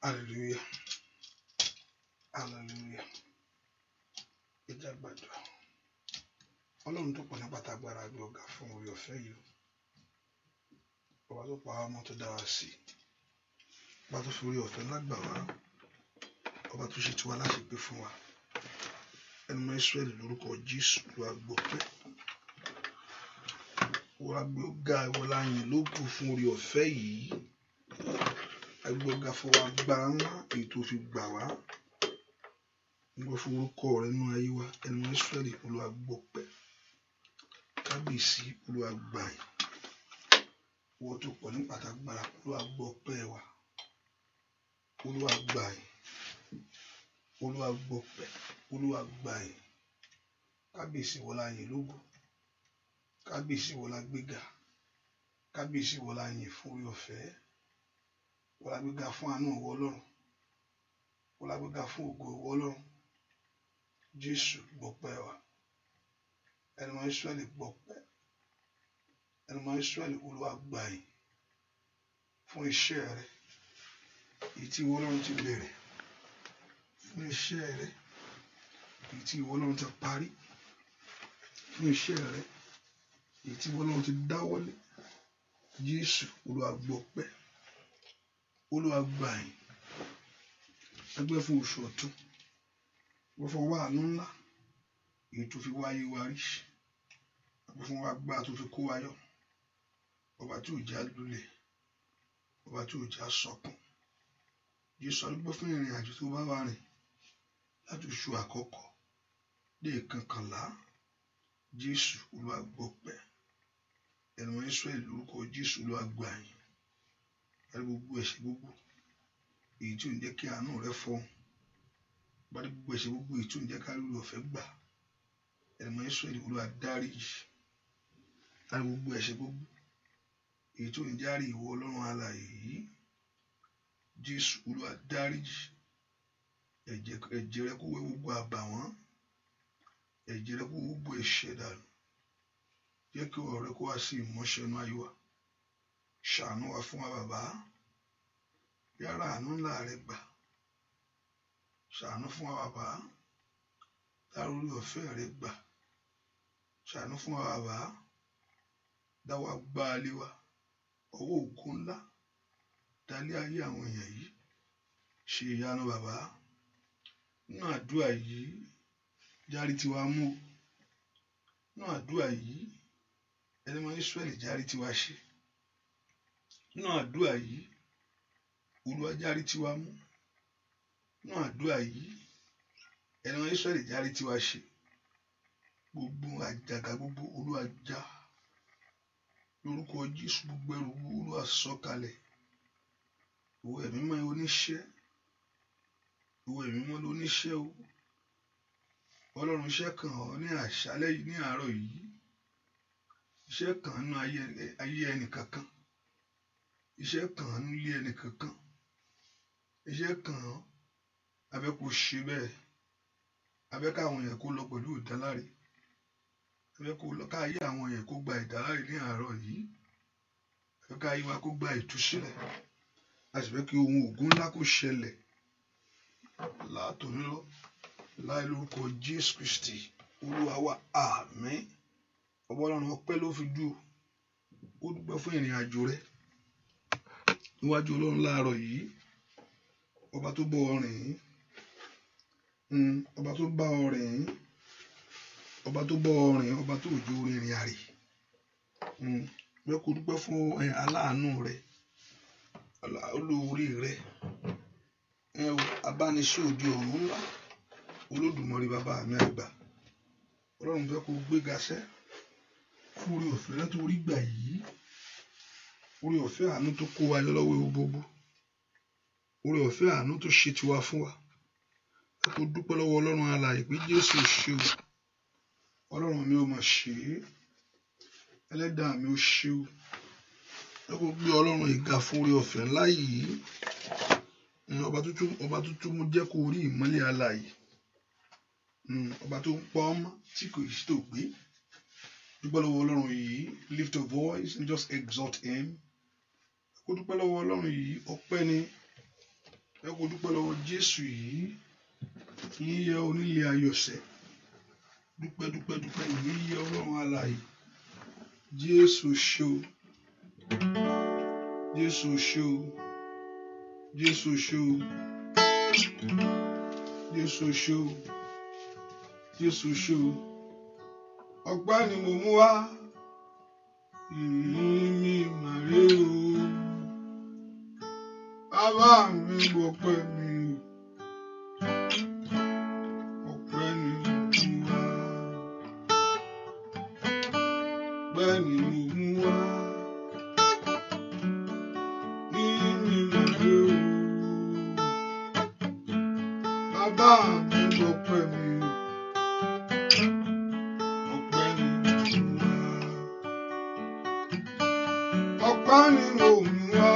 Hallelujah. Hallelujah. Ìjà gbàdúrà. Ọlọ́run tó pọ̀ ní pátágbára gbé ọ̀gá fún orí ọ̀fẹ́ yìí. Ọba tó pa ọmọ tó dá wa sí. Ọba tó fi orí ọ̀fẹ́ lágbà wá. Ọba tó ṣe tiwa láṣepé fún wa. Ẹnu mọ́ Ísírẹ́lì lórúkọ Jésù ló wá gbọ́pẹ́. Wọ́n á gbé ọ̀gá ìwọlá yìn lókù fún orí ọ̀fẹ́ yìí. Agbọ́gá fún wa gbà ńlá èyí tó fi gbà wá. Gbọ́ fún orúkọ rẹ̀ nínú ayé wa. Ẹnu mọ́ Ísírẹ́lì Olúwa gbọ́pẹ́. Kábíyèsí Olúwa gbà yìn. Wọ́n tó pọ̀ ní pátágbára Olúwa gbọ́pẹ́ wa. Olúwa gbà yìn. Olúwa gbọ́pẹ́. Olúwa gbà yìn. Kábíyèsí wọlá yìn lógo. Kábíyèsí wọlá gbéga. Kábíyèsí wọlá yìn fún orí ọ̀fẹ́. Wọlá gbéga fún àánú ìwọ Ọlọ́run. Wọlá gbéga fún ògo ìwọ Ọlọ́run. Jésù gbọ́pẹ́ wa. Ẹnu mọ́ Ísírẹ́lì gbọ́pẹ́. Ẹnu mọ́ Ísírẹ́lì Olúwa gbà yìn fún iṣẹ́ rẹ̀. Èyí tí ìwọ Ọlọ́run ti bẹ̀rẹ̀. Fún iṣẹ́ rẹ̀. Èyí tí ìwọ Ọlọ́run ti parí. Fún iṣẹ́ rẹ̀. Èyí tí ìwọ Ọlọ́run ti dáwọ́lé. Jésù Olúwa gbọ́pẹ́. Olúwa gbà yìn. Ẹgbẹ́ fún oṣù ọ̀tún. Wọ́n fún wa àánú ńlá. Èyí tó fi wáyé wa rí. Ẹgbẹ́ fún wa gbà tó fi kó wa yọ. Ọba tí ò já lulẹ̀. Ọba tí ò já sọkún. Jésù arúgbó fún ìrìn àjò tó bá wà rìn. Láti oṣù àkọ́kọ́ dé ìkọkànlá. Jésù Olúwa gbọ́pẹ́. Ẹnu mọ́ Ísírẹ́lì lórúkọ Jésù Olúwa gbà yìn. Bárí gbogbo ẹ̀ṣẹ̀ gbogbo èyí tí ò ń jẹ́ kí àánú rẹ fọ́n. Bárí gbogbo ẹ̀ṣẹ̀ gbogbo èyí tí ò ń jẹ́ ká rí ọ̀fẹ́ gbà. Ẹnu mọ́ Ísírẹ́lì Olúwa dáríjì. Bárí gbogbo ẹ̀ṣẹ̀ gbogbo èyí tí ò ń jẹ́ àrí ìwọ Ọlọ́run alààyè yìí. Jésù Olúwa dáríjì. Ẹ̀jẹ̀ rẹ kó wẹ gbogbo àbàwọ́n. Ẹ̀jẹ̀ rẹ kó wẹ gbogbo ẹ̀ṣẹ̀ dànù. Jẹ́ kí ọ̀rọ̀ rẹ kó wá sí ìmúṣẹ inú ayé wa. Ṣàánú wa fún wa bàbá. Yára àánú ńlá rẹ gbà. ṣàánú fún wa bàbá láàárọ̀ orí ọ̀fẹ́ rẹ gbà ṣàánú fún wa bàbá dáwà gbá alé wa ọwọ́ ògo ńlá dálé ayé àwọn èèyàn yìí ṣe ìyanu bàbá nínú àdúrà yìí járí tiwa mú nínú àdúrà yìí ẹni mọ Ísírẹ́lì járí tiwa ṣe nínú àdúrà yìí Olúwa járí tiwa mú nínú àdúrà yìí ẹni mọ Ísírẹ́lì járí tiwa ṣe gbogbo àjàgà gbogbo Olúwa já lórúkọ Jésù gbogbo ẹrù Olúwa sọ̀kalẹ̀ ìwọ ẹ̀mí mọ́ oníṣẹ́ ìwọ ẹ̀mí mọ́ lóníṣẹ́ o Ọlọ́run iṣẹ́ kàn ọ́ ní àṣálẹ́ yìí ní àárọ̀ yìí iṣẹ́ kàn nínú ayé ẹnìkankan iṣẹ́ kàn nínú ilé ẹnìkankan iṣẹ́ kàn abẹ́ kò ṣe bẹ́ẹ̀ abẹ́ káwọn èèyàn kó lọ pẹ̀lú ìdáláre abẹ́ kó lọ káyé àwọn èèyàn kó gba ìdáláre ní àárọ̀ yìí abẹ́ káyé wa kó gba ìtúsílẹ̀ a sì fẹ́ kí ohun ògùn ńlá kó ṣẹlẹ̀ látòní lọ láì lórúkọ Jésù Kristi Olúwa wa àmín. Ọba Ọlọ́run ọpẹ́ ló fi dúró ó dúpẹ́ fún ìrìn àjò rẹ níwájú Ọlọ́run láàárọ̀ yìí ọba tó bọ́ ọ rìn ọba tó bá ọ rìn ọba tó bọ́ ọ rìn ọba tó òjò rìnrìn àrè bẹ́ẹ̀ kó dúpẹ́ fún aláàánú rẹ olóore rẹ abániṣẹ́ òde ọ̀run ńlá Olódùmarè bàbá mi àgbà Ọlọ́run fẹ́ kó gbéga sẹ́ fún orí ọ̀fẹ́ látòrí gbà yìí orí ọ̀fẹ́ àánú tó kó wa lọ́wọ́ ewu gbogbo orí ọ̀fẹ́ àánú tó ṣe tiwa fún wa ẹ kó dúpẹ́ lọ́wọ́ Ọlọ́run alààyè pé Jésù ṣe o Ọlọ́run mi ò mà ṣe é Ẹlẹ́dàá mi ò ṣe o ẹ kó gbé Ọlọ́run ìga fún orí ọ̀fẹ́ ńlá yìí ọba tuntun mú jẹ́ kó rí ìmọ́lẹ̀ alààyè ọba tó ń pọ́ ọmọ tí kò sí tó gbé dúpẹ́ lọ́wọ́ Ọlọ́run yìí lift your voice and just exalt him ẹ kó dúpẹ́ lọ́wọ́ Ọlọ́run yìí ọpẹ́ ni ẹ kó dúpẹ́ lọ́wọ́ Jésù yìí yíyẹ onílé ayọ̀sẹ̀ dúpẹ́ yíyẹ Ọlọ́run alààyè Jésù ṣe o Jésù ṣe o Jésù ṣe o Jésù ṣe o Jésù ṣe o ọpẹ́ ni mo mú wá mi màrè o bàbá mi gbọpẹ́ mi ọpẹ́ ni mo mú wá ọpẹ́ ni mo mú wá mi màrè o bàbá mi gbọpẹ́ mi. Ọpẹ́ ni mo mú wá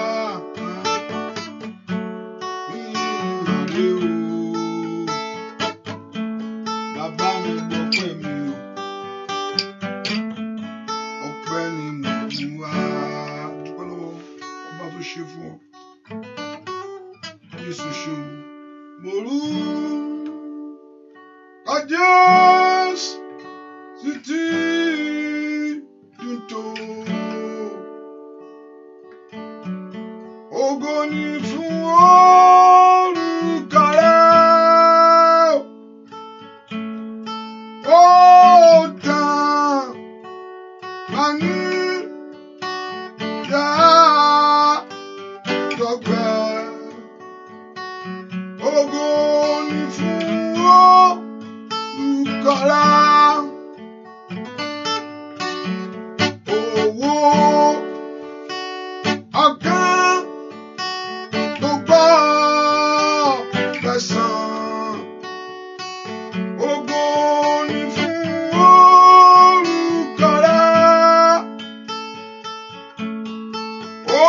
ìmàlẹ́ o bàbá mi gbọpẹ́ mi o ọpẹ́ ni mo mú wá dúpẹ́ lọ́wọ́ ọba tó ṣe fún ọ Jésù ṣe o mo rú ọjọ́ sí ti dùn tó. Ògo ni fún orúkọ rẹ̀ ó tàn mání dá dọ́gbẹ́. Ògo ni fún orúkọ rẹ̀ owó ọ̀gán. Ògo ni fún orúkọ rẹ̀ ó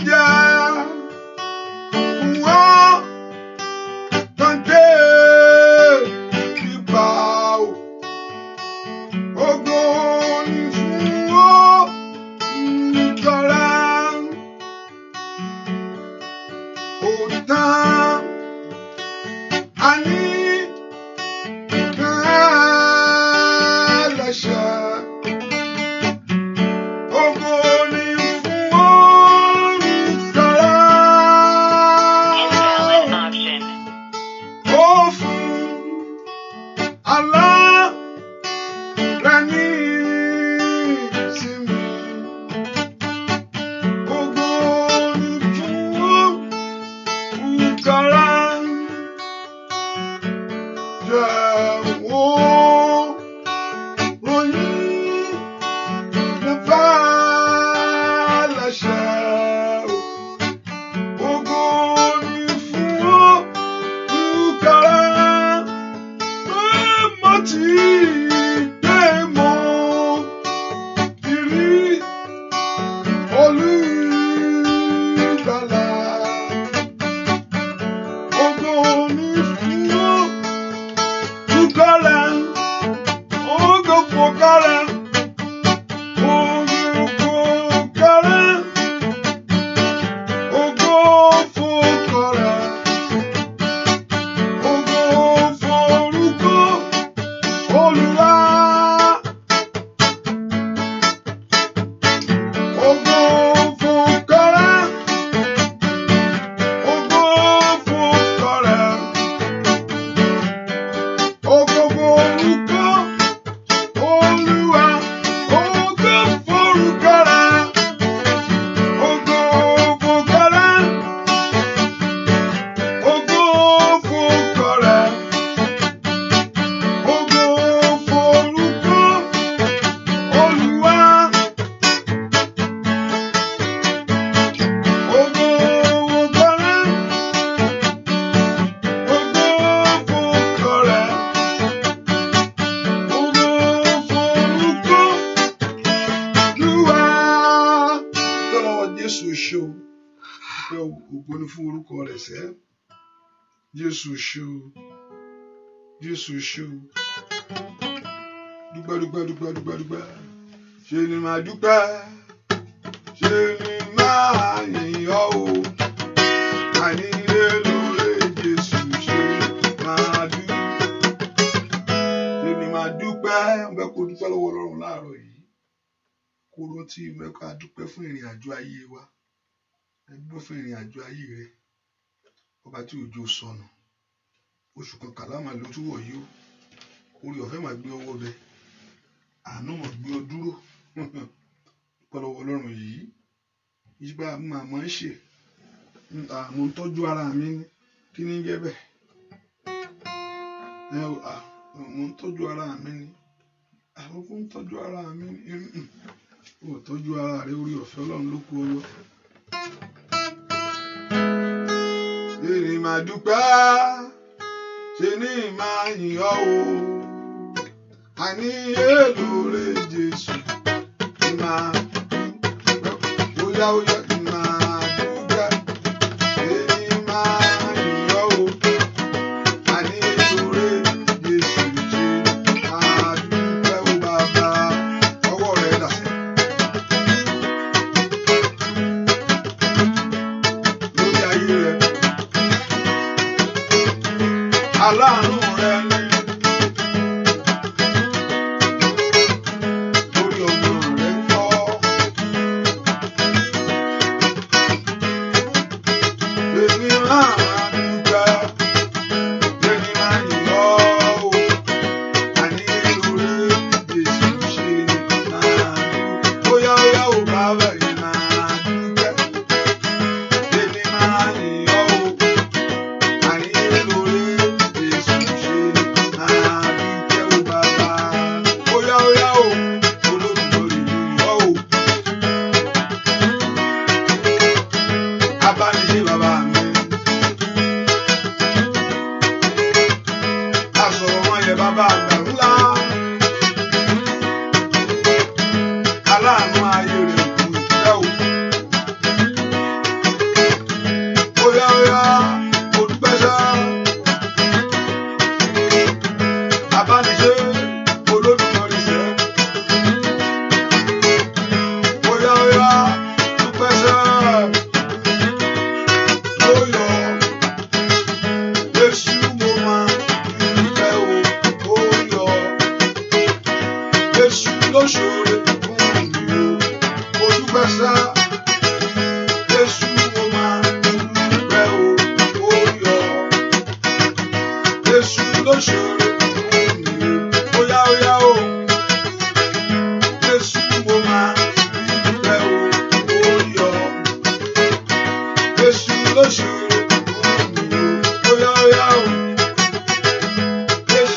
jẹ́ fún wa kàńté ìgbà o. Ògo ni fún orúkọ rẹ̀ ó tán. Jésù ṣé o, Jésù ṣé o, dúpẹ́ dúpẹ́ dúpẹ́ dúpẹ́ dúpẹ́, ṣe ni màá dúpẹ́, ṣe ni màá yìn ọ́ o, àní lóore Jésù ṣe máa dúpẹ́, ṣe ni màá dúpẹ́, bẹ́ẹ̀ kó dúpẹ́ lọ́wọ́ Ọlọ́run láàárọ̀ yìí, kó rántí mẹ́ka dúpẹ́ fún ìrìn àjò ayé wa, dúpẹ́ fún ìrìn àjò ayé rẹ. Ọba tí òjò sọnù oṣù kọkànlá máa lọ túwọ̀ yìí ó orí ọ̀fẹ́ máa gbé ọwọ́ bẹ àánú máa gbé ọ dúró pọ̀lọ́wọ́ Ọlọ́run yìí ìgbà màmá ń ṣe mo ń tọ́jú ara mi ní kí ní jẹ́ bẹ́ẹ̀ mo ń tọ́jú ara mi ní àkókò ń tọ́jú ara mi ní ò tọ́jú ara rẹ orí ọ̀fẹ́ Ọlọ́run ló kú ọwọ́. Ṣé ni màá dúpẹ́, ṣé ni màá yìn ọ́ o, àní lóore Jésù ni màá dúpẹ́, óyá óyá ni màá dúpẹ́, ṣé ni màá yìn ọ́ o, àní lóore Jésù ṣe máa dúpẹ́ ó bàbá ọwọ́ rẹ̀ dàsẹ́. Lórí ayé rẹ̀. Aláàánú rẹ ni lórí ọmọ rẹ ń kọ́ èmi máa dúpẹ́ èmi máa yìn ọ́ o àní lórí Jésù ṣe máa dúpẹ́ bóyá óyá ò bá bẹ̀rẹ̀ máa dúpẹ́ èmi máa yìn ọ́ o àní lórí. Bàbá àgbà ńlá aláàánú ayé rẹ̀ kù ìfẹ́ o. Óyá óyá mo dúpẹ́ sá. Abániṣe Olódùmarè sẹ́. Óyá óyá dúpẹ́ sá. Lóyọ̀ Jésù mo máa dúpẹ́ o. Jésù ló ṣoore fún mi o, mo dúpẹ́ sá. Jésù mo máa dúpẹ́ o, ó yọ. Jésù ló ṣoore fún mi o, óyá óyá o. Jésù mo máa dúpẹ́ o, ó yọ. Jésù ló ṣoore fún mi o, óyá óyá o. Jésù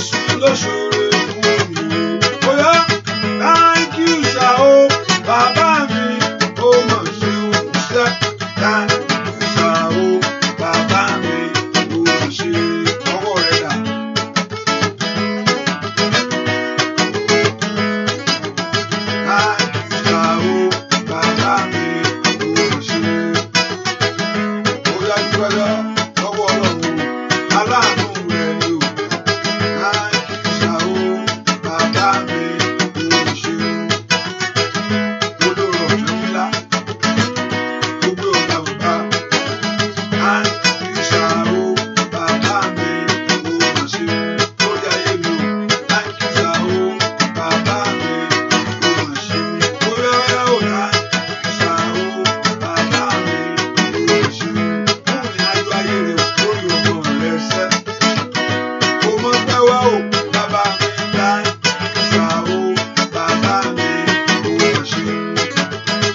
Jésù ló ṣoore fún mi. Bóyá thank you sir o, bàbá mi ó mọ̀ ṣeun ṣe. Thank you sir o, bàbá mi ó mọ̀ ṣe. Ọwọ́ rẹ̀ dà. Thank you sir o, bàbá mi ó mọ̀ ṣe. Bóyá dúpẹ́ lọ́wọ́ Ọlọ́run aláàánú rẹ̀ ni o. Thank you sir o, bàbá mi ó mọ̀ ṣe. Olóró ọ̀fẹ́ ńlá, gbogbo ọ̀gá bàbá. Thank you sir o, bàbá mi ó mọ̀ ṣe. Lórí ayé mi o. Thank you sir o, bàbá mi ó mọ̀ ṣe. Bóyá ó thank you sir o, bàbá mi ó mọ̀ ṣe. Fún ìrìnàjò ayé rẹ̀ lórí ọmọ rẹ̀ ṣẹ́. Kò mọ̀ pẹ́ wá o, bàbá mi. Thank you sir o, bàbá mi ó mọ̀ ṣe.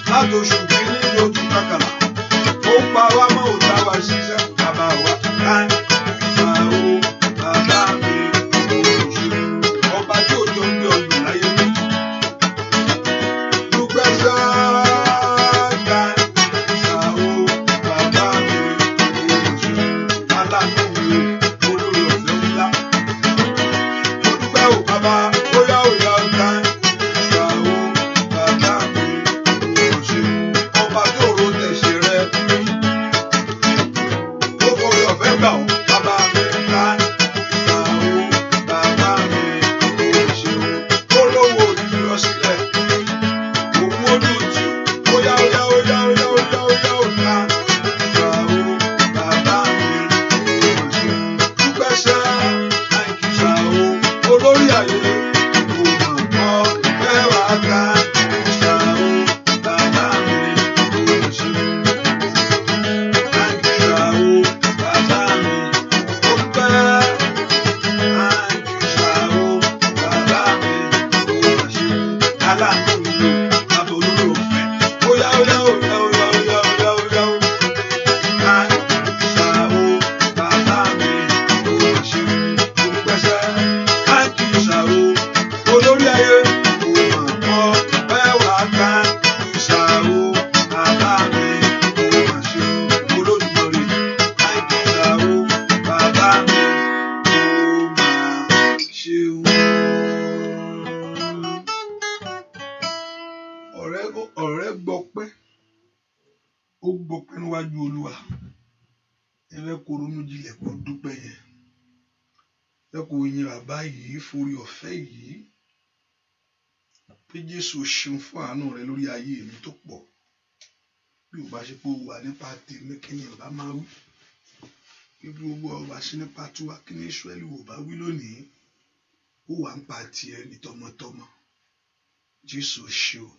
Látòṣù kìíní lójú kàkàlà, ó pa wá mọ́ ò dá wa ṣiṣẹ́. Bàbá wa thank you sir o, bàbá mi ó mọ̀ ṣe. Ọba tí òjò ń gbé ọgbìn láyé mi. Dúpẹ́ sá, thank you sir o, bàbá mi ó mọ̀ ṣe. Aláàánú mi o, olórí ọ̀fẹ́ ńlá. Mo dúpẹ́ o bàbá, bóyá ó yá o thank you sir o, bàbá mi ó mọ̀ ṣe. Ọba tí òró tẹ̀sẹ̀ rẹ̀, ó forí ọ̀fẹ́ gbà ọ́. Bàbá mi thank you sir o, bàbá mi ó mọ̀ ṣe. Olówó òdìdí lọ sílẹ̀, òun ó dùn jù. Óyá óyá óyá óyá óyá óyá ó thank you sir o, bàbá mi ó mọ̀ ṣe. Dúpẹ́ sẹ́, thank you sir o, olórí ayé. Kò mọ̀ kọ́ fẹ́ wá thank you sir o, bàbá mi ó mọ̀ ṣe. Thank you sir o, bàbá mi ó dúpẹ́. Thank you sir o, bàbá mi ó mọ̀ ṣe. Aláàánú mi o, bàbá olórí ọ̀fẹ́. Óyá óyá óyá óyá óyá óyá óyá ó. Thank you sir o, bàbá mi ó mọ̀ ṣe. Mo dúpẹ́ sẹ́. Thank you sir o, olórí ayé. Kò mọ̀ kọ́ fẹ́ wá thank you sir o, bàbá mi ó mọ̀ ṣe. Olódùmarè. Thank you sir o, bàbá mi ó mọ̀ ṣeun. Ọ̀rẹ́ gbọpẹ́, ó gbọpẹ́ níwájú Olúwa. Ẹ fẹ́ kó ronú jinlẹ̀ kó dúpẹ́ yẹn. Ẹ kó yin bàbá yìí forí ọ̀fẹ́ yìí. Pé Jésù ṣeun fún àánú rẹ̀ lórí ayé mi tó pọ̀. Bí ò bá ṣe pé ó wà nípa tèmi, kí ni ọba máa wí? Bí gbogbo ọba ṣe nípa tiwa, kí ni Ísírẹ́lì ò bá wí lónìí? Ó wà ń pa tiẹ̀ ní tọmọtọmọ. Jésù ṣe o.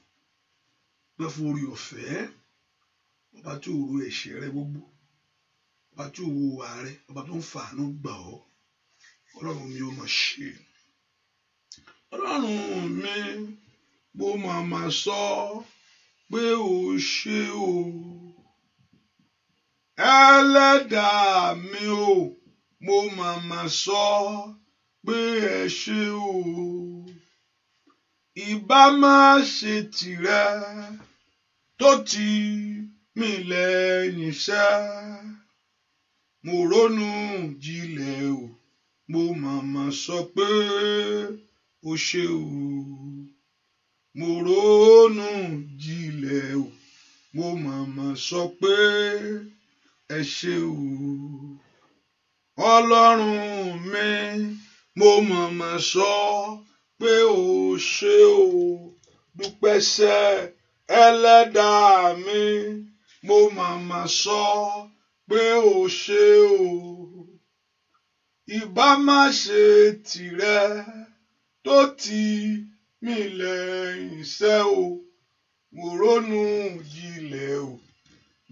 Pẹ́ fún orí ọ̀fẹ́. Ọba tí ò ro ẹ̀ṣẹ̀ rẹ gbogbo. Ọba tí ò wo wà rẹ. Ọba tó ń fàánú gbà ọ́. Ọlọ́run mi ó mọ̀ ṣe. Ọlọ́run mi, mo máa sọ pé o ṣé o. Ẹlẹ́dàá mi o, mo máa sọ pé ẹ ṣé o. Ìbá má ṣe tìrẹ tó tì mí lẹ́yìn ṣẹ́. Mo ronú jinlẹ̀ o, mo máa sọ pé o ṣé o. Mo ronú jinlẹ̀ o, mo máa sọ pé ẹ ṣé o. Ọlọ́run mi, mo máa sọ pé o ṣé o. Dúpẹ́ sẹ́, Ẹlẹ́dàá mi, mo máa sọ pé o ṣé o. Ìbá má ṣe tìrẹ tó tì mí lẹ́yìn ṣẹ́ o. Mo ronú jinlẹ̀ o,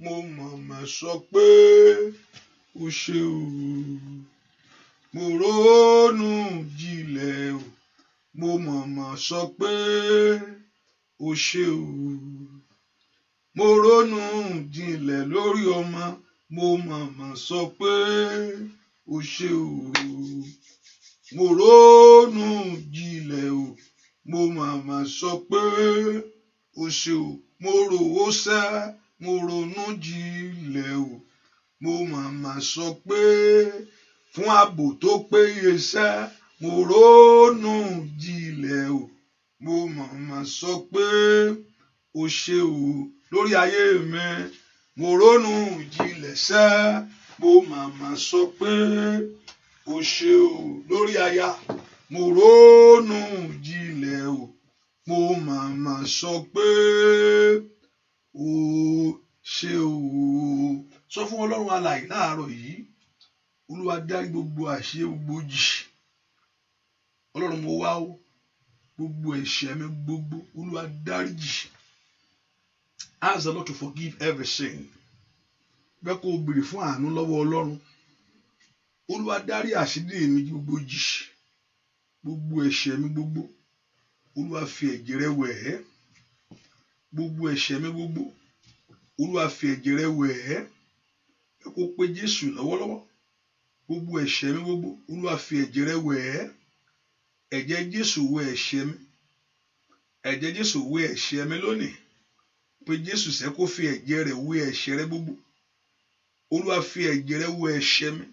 mo máa sọ pé o ṣé o. Mo ronú jinlẹ̀ o, mo máa sọ pé o ṣé o. Mo ronú jinlẹ̀ lórí ọmọ, mo máa sọ pé o ṣé o. mo ronú jinlẹ̀ o, mo màmá sọ pé o ṣé o, mo rò ó sẹ́, mo ronú jinlẹ̀ o, mo màmá sọ pé fún ààbò tó péye sẹ́, mo ronú jinlẹ̀ o, mo màmá sọ pé o ṣé o lórí ayé mi, mo ronú jinlẹ̀ sẹ́, mo màmá sọ pé o ṣé o lórí aya, mo ronú jinlẹ̀ o, mo màmá sọ pé o ṣé o. Sọ fún Ọlọ́run alààyè láàárọ̀ yìí, Olúwa dárí gbogbo àṣẹ gbogbo jì. Ọlọ́run mo wá o, gbogbo ẹ̀ṣẹ̀ mi gbogbo Olúwa dáríjì. Ask the Lord to forgive every sin. Bẹ́ẹ̀ kó o béèrè fún àánú lọ́wọ́ Ọlọ́run. Olúwa dárí àṣírí mi gbogbo jì. Gbogbo ẹ̀ṣẹ̀ mi gbogbo Olúwa fi ẹ̀jẹ̀ rẹ̀ wẹ̀ ẹ́. Gbogbo ẹ̀ṣẹ̀ mi gbogbo Olúwa fi ẹ̀jẹ̀ rẹ̀ wẹ̀ ẹ́. Bẹ́ẹ̀ kó o pe Jésù lọ́wọ́lọ́wọ́. Gbogbo ẹ̀ṣẹ̀ mi gbogbo Olúwa fi ẹ̀jẹ̀ rẹ̀ wẹ̀ ẹ́. Ẹ̀jẹ̀ Jésù wẹ̀ ẹ̀ṣẹ̀ mi. Ẹ̀jẹ̀ Jésù wẹ̀ ẹ̀ṣẹ̀ mi lónìí. Pé Jésù sẹ́ kó fi ẹ̀jẹ̀ rẹ̀ wẹ̀ ẹ̀ṣẹ̀ rẹ̀ gbogbo. Olúwa fi ẹ̀jẹ̀ rẹ̀ wẹ̀ ẹ̀ṣẹ̀ mi.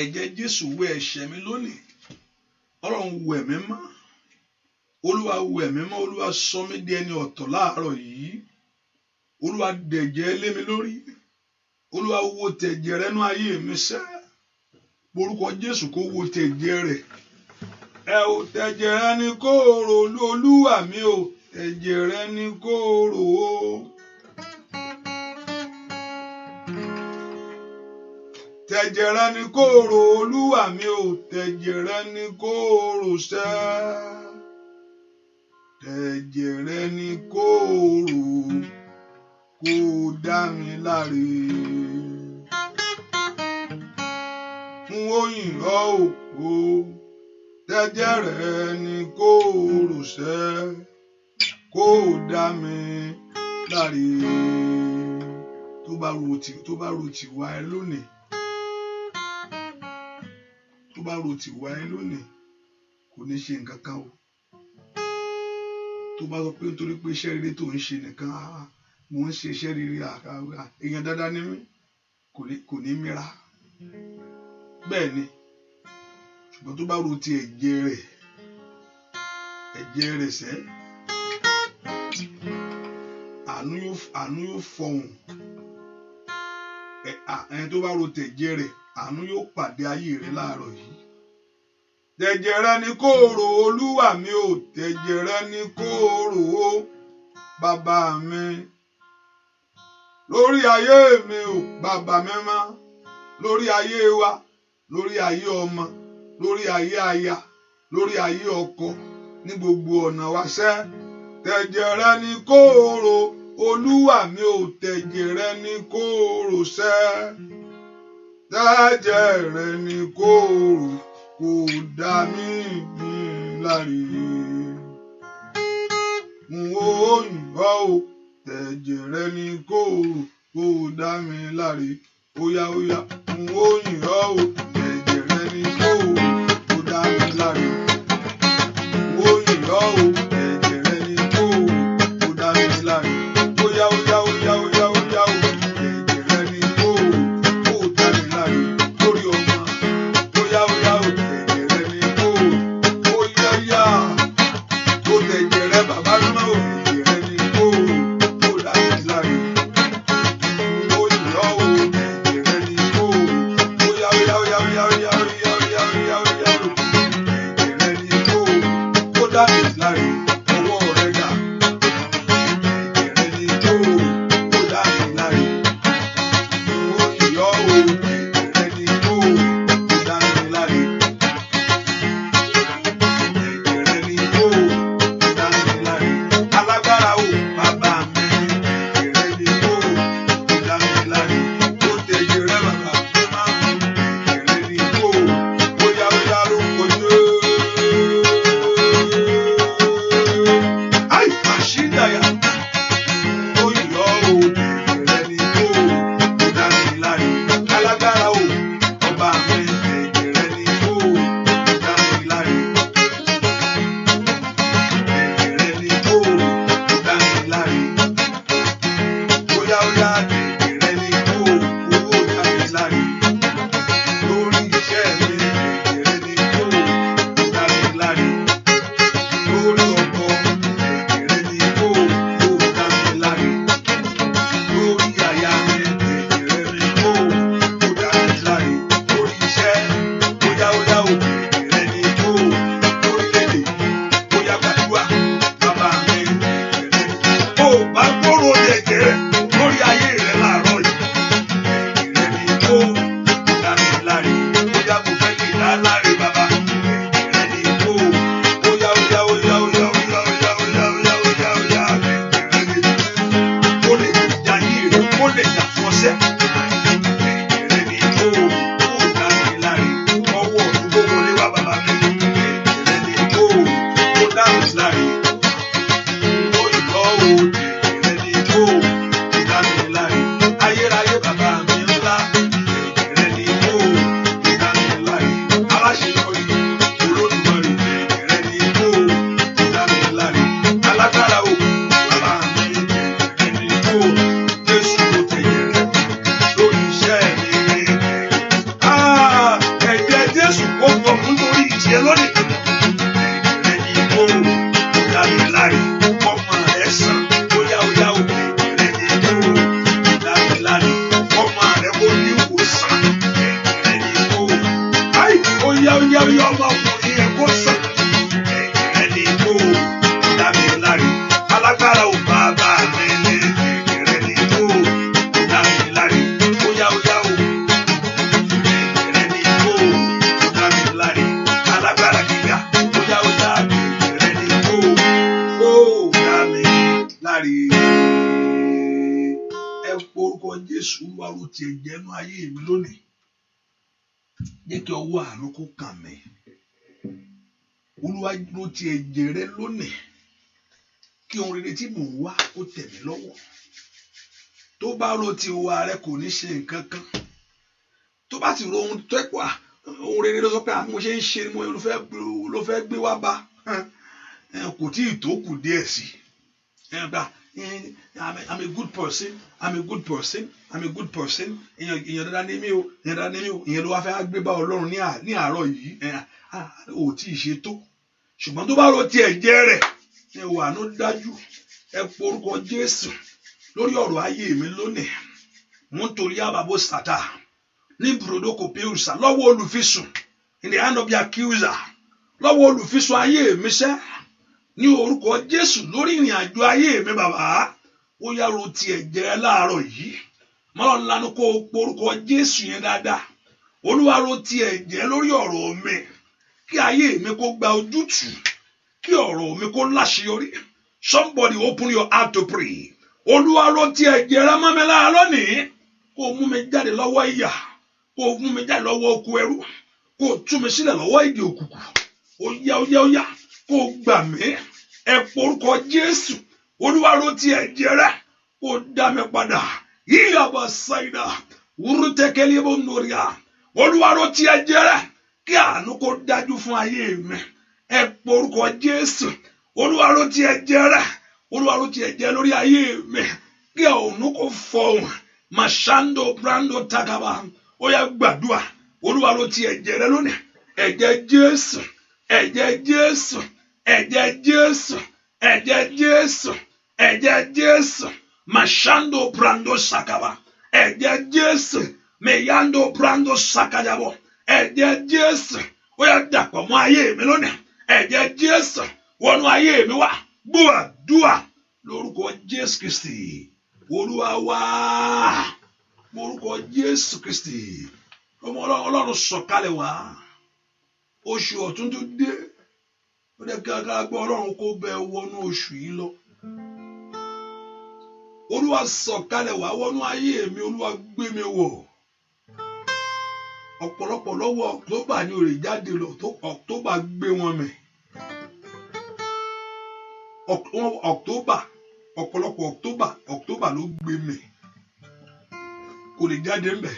Ẹ̀jẹ̀ Jésù wẹ̀ ẹ̀ṣẹ̀ mi lónìí. Ọlọ́run wẹ̀ mí mọ́. Olúwa wẹ̀ mí mọ́. Olúwa sọ mí di ẹni ọ̀tọ̀ láàárọ̀ yìí. Olúwa dẹ̀jẹ̀ lé mi lórí. Olúwa wo tẹ̀jẹ̀ rẹ̀ nú ayé mi sẹ́. Orúkọ Jésù kó wo tẹ̀jẹ̀ rẹ̀. Ẹ ò tẹ̀jẹ̀ rẹ̀ ni kó rò Olúwa mi o. Ẹ̀jẹ̀ rẹ̀ ni kó rò ó. Tẹ̀jẹ̀ rẹ̀ ni kó rò Olúwa mi o. Tẹ̀jẹ̀ rẹ̀ ni kó rò sẹ́. Tẹ̀jẹ̀ rẹ̀ ni kó rò kó dá mi láre. N ó yìn ọ́ o. Tẹ̀jẹ̀ rẹ̀ ni kó rò sẹ́. Kó dá mi láre. Tó bá ro tìwà ẹ lónìí. Tó bá ro tìwà ẹ lónìí, kò ní ṣe nǹkan kan o. Tó bá sọ pé nítorí pé iṣẹ́ rere tó ń ṣe nìkan, mo ń ṣe iṣẹ́ rere, èèyàn dáadáa ní mí, kò ní mìíràn. Bẹ́ẹ̀ ni, ṣùgbọ́n tó bá ro ti ẹ̀jẹ̀ rẹ̀ sẹ́, àánú yóò fọhùn. Ẹni tó bá ro tẹ̀jẹ̀ rẹ̀, àánú yóò pàdé ayé rẹ̀ láàárọ̀ yìí. Tẹ̀jẹ̀ rẹ̀ ni kó rò Olúwa mi o. Tẹ̀jẹ̀ rẹ̀ ni kó rò ó bàbá mi. Lórí ayé mi o, bàbá mi mọ́. Lórí ayé wa, lórí ayé ọmọ, lórí ayé aya, lórí ayé ọkọ, ní gbogbo ọ̀nà wa sẹ́. Tẹ̀jẹ̀ rẹ̀ ni kó rò Olúwa mi o. Tẹ̀jẹ̀ rẹ̀ ni kó rò sẹ́. Tẹ̀jẹ̀ rẹ̀ ni kó rò kó dá mi láre. N ó yìn ọ́ o. Tẹ̀jẹ̀ rẹ̀ ni kó rò kó dá mi láre. Óyá óyá. N ó yìn ọ́ o. Tẹ̀jẹ̀ rẹ̀ ni kó rò kó dá mi láre. N ó yìn ọ́ o. Tẹ̀jẹ̀ rẹ̀ ni kó rò kó dá mi láre. Óyá óyá óyá óyá óyá o. Tẹ̀jẹ̀ rẹ̀ ni kó rò kó dá mi láre. Lórí ọmọ. Óyá óyá o. Tẹ̀jẹ̀ rẹ̀ ni kó rò. Óyá yá. Ó tẹ̀jẹ̀ rẹ̀ bàbá náà o. Tẹ̀jẹ̀ rẹ̀ ni kó rò kó dá mi láre. Ó yìn ọ́ o. Tẹ̀jẹ̀ rẹ̀ ni kó rò. Óyá óyá óyá óyá óyá óyá óyá óyá óyá o. Jésù Olúwa ro ti ẹ̀jẹ̀ nú ayé mi lónìí jẹ́ kí ọwọ́ àánú kó kàn mí Olúwa ro ti ẹ̀jẹ̀ rẹ lónìí kí ohun rere tí mò ń wá kó tẹ̀ mí lọ́wọ́ tó bá ro ti ìwà rẹ kò ní ṣe nǹkan kan tó bá ti ro ohun tó pọ̀ ohun rere ló sọ pé mo ṣe ń ṣe mo ló fẹ́ gbé wá bá kò tí ì tó kù díẹ̀ sí I'm a good person I'm a good person I'm a good person èèyàn dáadáa ní mí o èèyàn dáadáa ní mí o ìyẹn ló wá fẹ́ gbé bá Ọlọ́run ní àárọ̀ yìí ò tí ì ṣe tó ṣùgbọ́n tó bá ro ti ẹ̀jẹ̀ rẹ̀ ẹ wà ló dájú ẹ porúkọ Jésù lórí ọ̀rọ̀ ayé mi lónìí mo ń torí àbàbò sàtà ní bùrọ̀dọ́kọ pẹ́ùsà lọ́wọ́ olùfisùn in the hand of the accuser lọ́wọ́ olùfisùn ayé mi sẹ́ ní orúkọ Jésù lórí ìrìn àjò ayé mi bàbá ó yá ro ti ẹ̀jẹ̀ láàárọ̀ yìí mọ́lọ́n lanu kó o porúkọ Jésù yẹn dáadáa Olúwa ro ti ẹ̀jẹ̀ lórí ọ̀rọ̀ mi kí ayé mi kó gba ojútùú kí ọ̀rọ̀ mi kó láṣeyọrí somebody open your heart to pray Olúwa ro ti ẹ̀jẹ̀ rẹ mọ́ mi lára lónìí kó o mú mi jáde lọ́wọ́ ìyà kó o mú mi jáde lọ́wọ́ oko ẹrú kó o tú mi sílẹ̀ lọ́wọ́ ìdè òkùnkùn ó yá kó o gbà mí ẹ porúkọ Jésù Olúwa ro ti ẹ̀jẹ̀ rẹ kó o dá mi padà yíyàbọ̀ ṣáìdà wúrútẹ́kẹ́lẹ́ bó nùríà Olúwa ro ti ẹ̀jẹ̀ rẹ kí àánú kó dájú fún ayé mi ẹ porúkọ Jésù Olúwa ro ti ẹ̀jẹ̀ rẹ Olúwa ro ti ẹ̀jẹ̀ lórí ayé mi kí òun kó fọhùn màṣándó brando takaba ó yá gbàdúrà Olúwa ro ti ẹ̀jẹ̀ rẹ lónìí ẹ̀jẹ̀ Jésù ẹ̀jẹ̀ Jésù ẹ̀jẹ̀ Jésù ẹ̀jẹ̀ Jésù ẹ̀jẹ̀ Jésù màṣándó brando sakaba ẹ̀jẹ̀ Jésù meyando brando sakajabo ẹ̀jẹ̀ Jésù ó yá dàpọ̀ mọ́ ayé mi lónìí ẹ̀jẹ̀ Jésù wọnú ayé mi wá gbàdúrà lórúkọ Jésù Kristi Olúwa wá lórúkọ Jésù Kristi ọmọ Ọlọ́run sọ̀kalẹ̀ wá oṣù ọ̀tun tó dé ó dẹ̀ kí agbára gbọ́ Ọlọ́run kó bẹ wọnú oṣù yìí lọ Olúwa sọ̀kalẹ̀ wá wọnú ayé mi Olúwa gbé mi wọ̀ ọ̀pọ̀lọpọ̀ lọ́wọ́ October ni òrè jáde lọ tó October gbé wọn mì October ọ̀pọ̀lọpọ̀ October ló gbé mì kò lè jáde ń bẹ̀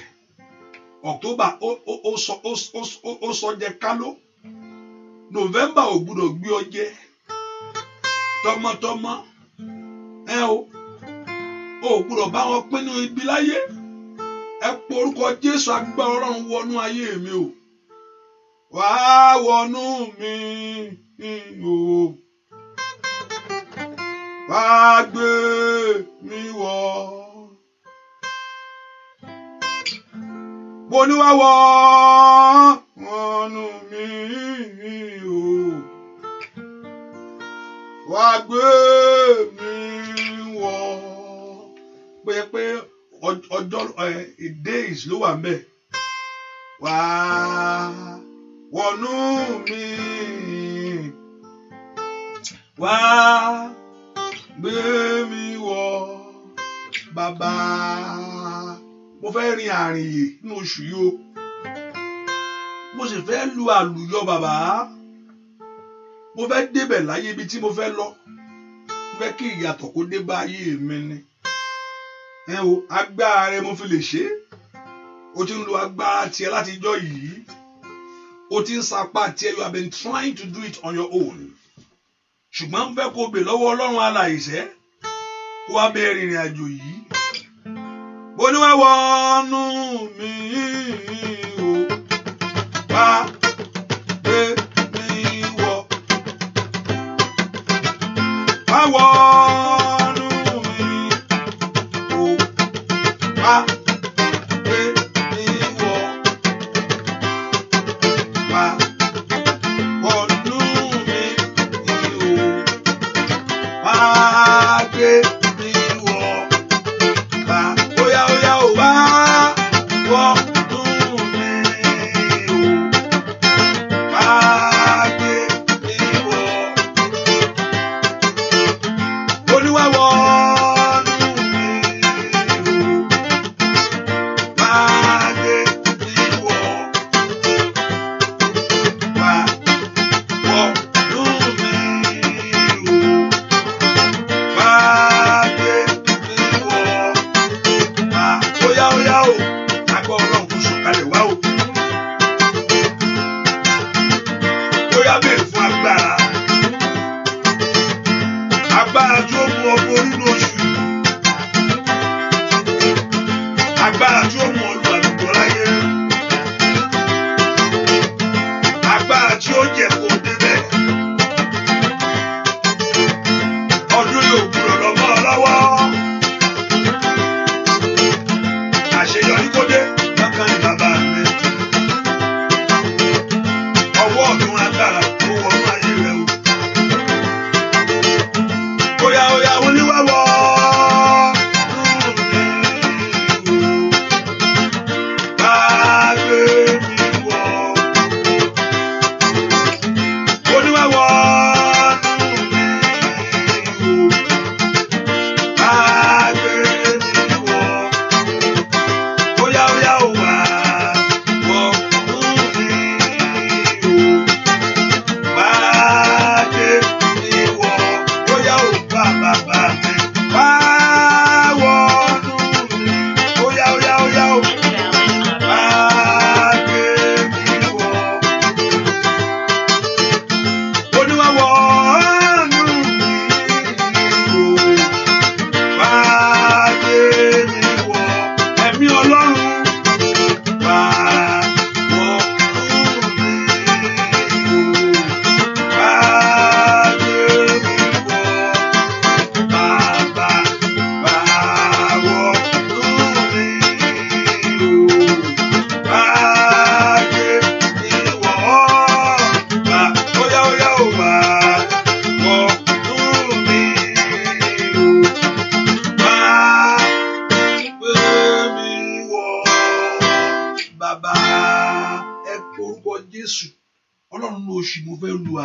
October ó sọ jẹ kálọ́ November ò gbúdọ̀ gbé ọ jẹ tọmọtọmọ ò gbúdọ̀ bá wọn pinnu ibi láyé ẹ porúkọ Jésù agbára Ọlọ́run wọnú ayé mi o wá wọnú mi o wá gbé mi wọ̀ mo ní wá wọnú mi o wá gbé mi wọ̀ pé ọjọ́ days ló wà ńbẹ̀ wá wọnú mi wá gbé mi wọ̀ bàbá mo fẹ́ rin àrìn yìí nínú oṣù yìí o mo sì fẹ́ lu àlùyọ bàbá mo fẹ́ débẹ̀ láyé ibi tí mo fẹ́ lọ mo fẹ́ kí ìyàtọ̀ kó dé bá ayé mi ni agbára rẹ mo fi lè ṣe o ti ń lo agbára tiẹ̀ láti ijọ́ yìí o ti ń sapá tiẹ̀ you have been trying to do it on your own ṣùgbọ́n ń fẹ́ kó bè lọ́wọ́ Ọlọ́run alàìṣẹ́ kó wá bẹ́ẹ̀ rìnrìn àjò yìí bó ní wá wọnú mi o wá gbé mi wọ̀ wá wọnú mi o wá gbé mi wọ̀ wá wọnú mi o wá gbé mi wọ̀ wá óyá ó wá wọnú mi o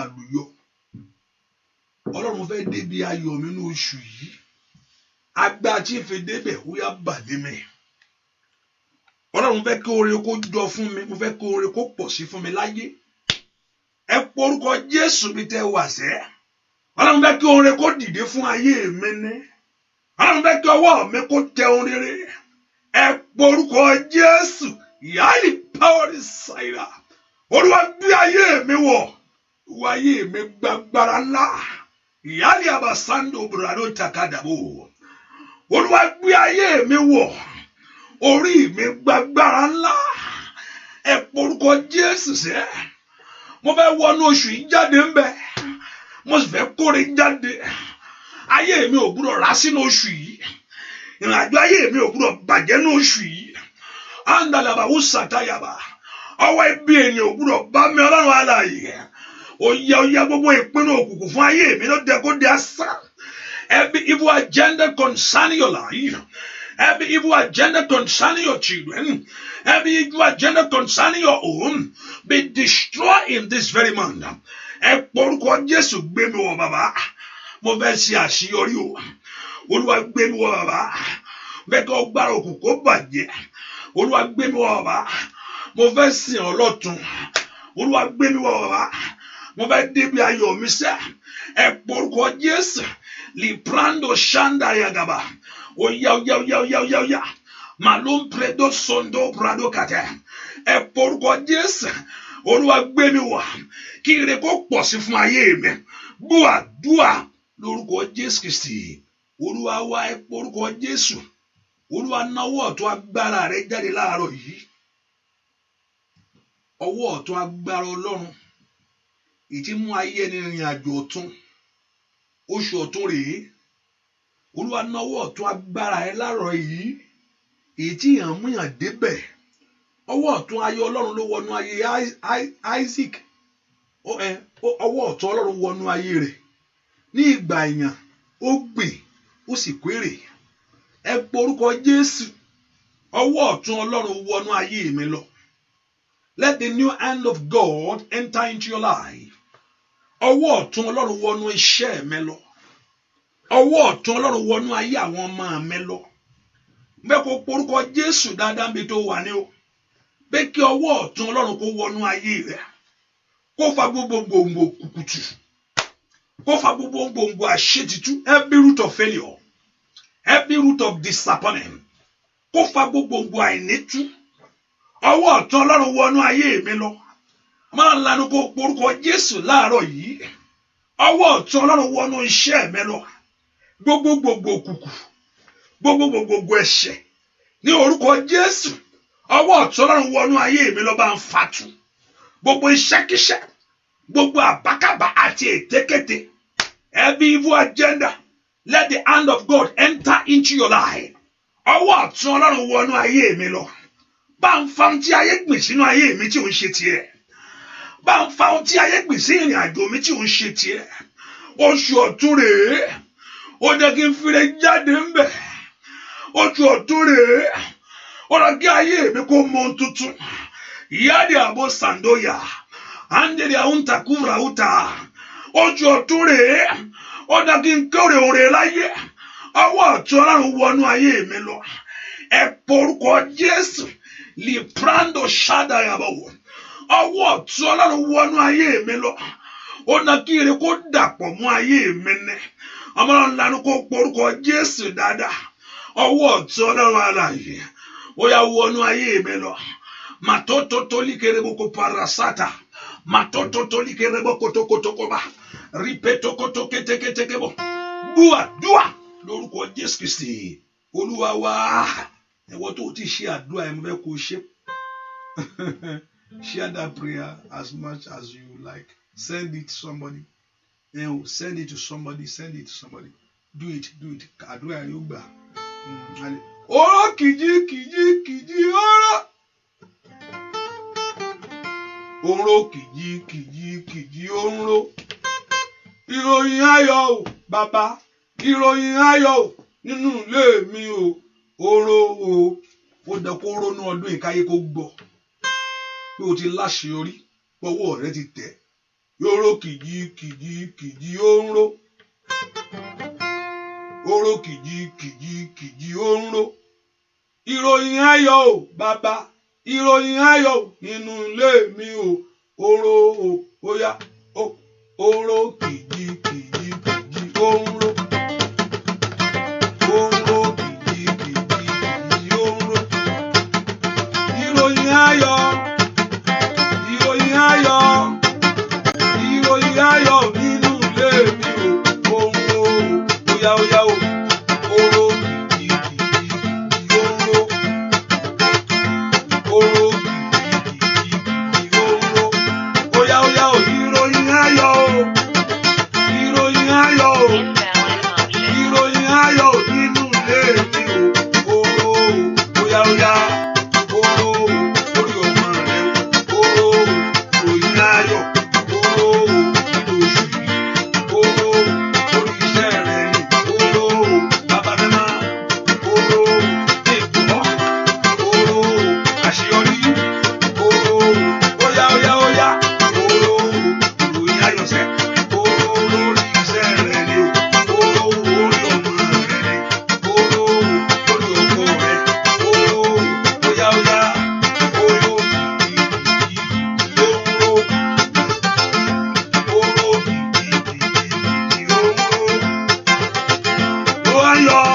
àlùyọ. Ọlọ́run mo fẹ́ débi ayọ̀ mi ní oṣù yìí. Agbára tí ń fi débẹ̀ ó yá bàlé mi. Ọlọ́run fẹ́ kí oore kó jọ fún mi, mo fẹ́ kí oore kó pọ̀ sí fún mi láyé. Ẹ porúkọ Jésù bí tẹ́ wà sẹ́. Ọlọ́run fẹ́ kí oore kó dìde fún ayé mi ní. Ọlọ́run fẹ́ kí ọwọ́ mi kó tẹ ohun rere. Ẹ porúkọ Jésù. Yáàlì pàwọ́rì ṣàìrà. Olúwa gbé ayé mi wọ̀. Olúwa ayé mi gbàgbára ńlá. Yáàlì àbàsáńdò bùràdó takadàbò. Olúwa gbé ayé mi wọ̀. Orí mi gbàgbára ńlá. Ẹ porúkọ Jésù sẹ́. Mo fẹ́ wọnú oṣù yìí jáde ń bẹ̀. Mo sì fẹ́ kóre jáde. Ayé mi ò gbúdọ̀ rá sínú oṣù yìí. Ìrìnàjò ayé mi ò gbúdọ̀ bàjẹ́ ní oṣù yìí. Andalaba wùsàtàyàbà. Ọwọ́ ibi ènìyàn ò gbúdọ̀ bá mi Ọlọ́run alààyè. Ó yá gbogbo ìpinnu òkùnkùn fún ayé mi ló dẹ kó di asán. Every evil agenda concerning your life. Every evil agenda concerning your children. Every evil agenda concerning your home. Be destroyed in this very month. Ẹ porúkọ Jésù gbé mi wọ̀ bàbá. Mo fẹ́ ṣe àṣeyọrí o. Olúwa gbé mi wọ̀ bàbá. Bẹ́ẹ̀ kí ọgbàrá òkùnkùn bàjẹ́. Olúwa gbé mi wọ̀ bàbá. Mo fẹ́ sìn ọ́ lọ́tun. Olúwa gbé mi wọ̀ bàbá. Mo fẹ́ débi ayọ̀ mi sẹ́. Ẹ porúkọ Jésù. Liprando shanda yagaba. Oya. Malum predo sondo prado kate. Ẹ porúkọ Jésù. Olúwa gbé mi wọ̀. Kí ire kó pọ̀ sí fún ayé mi. Gbọ́ àdúà lórúkọ Jésù Kristi. Olúwa wá ẹ porúkọ Jésù. Olúwa náwó ọ̀tún agbára rẹ jáde láàárọ̀ yìí. Ọwọ́ ọ̀tún agbára Ọlọ́run. Ìtí mú ayé ẹni rìn àjò ọ̀tún. Oṣù ọ̀tún rèé. Olúwa náwó ọ̀tún agbára ẹ láàárọ̀ yìí. Ìtí yàn mú yàn débẹ̀. Ọwọ́ ọ̀tún ayé Ọlọ́run ló wọnú ayé Isaac. Ọwọ́ ọ̀tún Ọlọ́run wọnú ayé rẹ̀. Ní ìgbà èèyàn ó gbìn ó sì kéré. Ẹ porúkọ Jésù. Ọwọ́ ọ̀tún Ọlọ́run wọnú ayé mi lọ. Let the new hand of God enter into your life. Ọwọ́ ọ̀tún Ọlọ́run wọnú iṣẹ́ mi lọ. Ọwọ́ ọ̀tún Ọlọ́run wọnú ayé àwọn ọmọ mi lọ. Bẹ́ẹ̀ kó porúkọ Jésù dáadáa bí tó wà ní o. Bẹ́ẹ̀ kí ọwọ́ ọ̀tún Ọlọ́run kó wọnú ayé rẹ̀. Kó fa gbogbo gbòǹgbò kùkùtù. Kó fa gbogbo gbòǹgbò àṣetìtú. Every root of failure. Every root of disappointment. Kó fa gbogbo gbòǹgbò àìnítú. Ọwọ́ ọ̀tún Ọlọ́run wọnú ayé mi lọ. Máa lanu kó porúkọ Jésù láàárọ̀ yìí. Ọwọ́ ọ̀tún Ọlọ́run wọnú iṣẹ́ mi lọ. Gbogbo òkùnkùn. Gbogbo ẹ̀ṣẹ̀. Ní orúkọ Jésù. Ọwọ́ ọ̀tún Ọlọ́run wọnú ayé mi lọ bá ń fàtú. Gbogbo iṣẹ́kíṣẹ́. Gbogbo àbákàbà àti ètékété. Every evil agenda. Let the hand of God enter into your life. Ọwọ́ ọ̀tún Ọlọ́run wọnú ayé mi lọ. Bá ń fa ohun tí ayé gbìn sínú ayé mi tí ò ń ṣe tiẹ̀. Bá ń fa ohun tí ayé gbìn sí ìrìn àjò mi tí ò ń ṣe tiẹ̀. Oṣù ọ̀tún rèé. Ó jẹ́ kí n fire jáde ń bẹ̀. Oṣù ọ̀tún rèé. Ó lọ kí ayé mi kó mọ ohun tuntun. Ìyáàdì àbò sàndóyà. Àǹdẹ̀dẹ̀ àwọn takúra òta. Oṣù ọ̀tún rèé. Ó jẹ́ kí n kórè òrè láyé. Ọwọ́ ọ̀tún Ọlọ́run wọnú ayé mi lọ. Ẹ porúkọ Jésù. Liprando shada yabawo. Ọwọ́ ọ̀tún Ọlọ́run wọnú ayé mi lọ. Ó ná kí ire kó dàpọ̀ mọ́ ayé mi ní. Ọmọlọ́run lanu kó porúkọ Jésù dáadáa. Ọwọ́ ọ̀tún Ọlọ́run alààyè. Ó yá wọnú ayé mi lọ. Matoto tolikerebo parasata. Matoto tolikerebo kotokotokoba. Ripeto kotoketeketebo. Dúà lórúkọ Jésù Kristi. Olúwa wá. Ẹ̀wọ́ tó ti ṣe àdúrà ẹ̀ mọ́ kó ṣe. Share that prayer as much as you like. Send it to somebody. Send it to somebody. Send it to somebody. Do it. Àdúrà yóò gbà. Ọ̀rọ̀ kìjì ọ̀rọ̀. Ọ̀rọ̀ kìjì ọ̀rọ̀. Ìròyìn ayọ̀ o bàbá. Ìròyìn ayọ̀ o nínú ilé mi o. Ọ̀rọ̀ o. Ó dẹ̀ kó ronú ọdún ìkáyé kó gbọ́. Bí o ti láṣeyọrí, ọwọ́ rẹ ti tẹ̀. Oro kìjì ó ń ró. Oro kìjì ó ń ró. Ìròyìn ayọ̀ o bàbá, ìròyìn ayọ̀ nínú ilé mi o. Oro o, óyá o. Oro kìjì ó ń ró. Oro kìjì ó ń ró. Ìròyìn ayọ̀, ìròyìn ayọ̀, ìròyìn ayọ̀ nínú ilé mi o. Oro o, óyá o. Oro kìjì ó ń ró. Oro kìjì ó ń ró. Óyá o. Ìròyìn ayọ̀ o. Ìròyìn ayọ̀ o. Ìròyìn ayọ̀ nínú ilé mi o. Oro o, óyá. Oro o, lórí ọmọ rẹ o. Oro o, ìròyìn ayọ̀. Oro o, nínú oṣù yìí. Oro o, lórí iṣẹ́ rẹ ni. Oro o, bàbá mẹ́má. Oro o, ìgbọ́. Oro o, àṣeyọrí. Oro o, óyá. Oro o, ìròyìn ayọ̀ sẹ́. Oro o, lórí iṣẹ́ rẹ ni o. Oro o, lórí ọmọ rẹ ni. Oro o, lórí ọkọ rẹ. Oro o, óyá. Oro kìjì ó ń ró. Oro kìjì ó ń ró. Ó ayọ̀,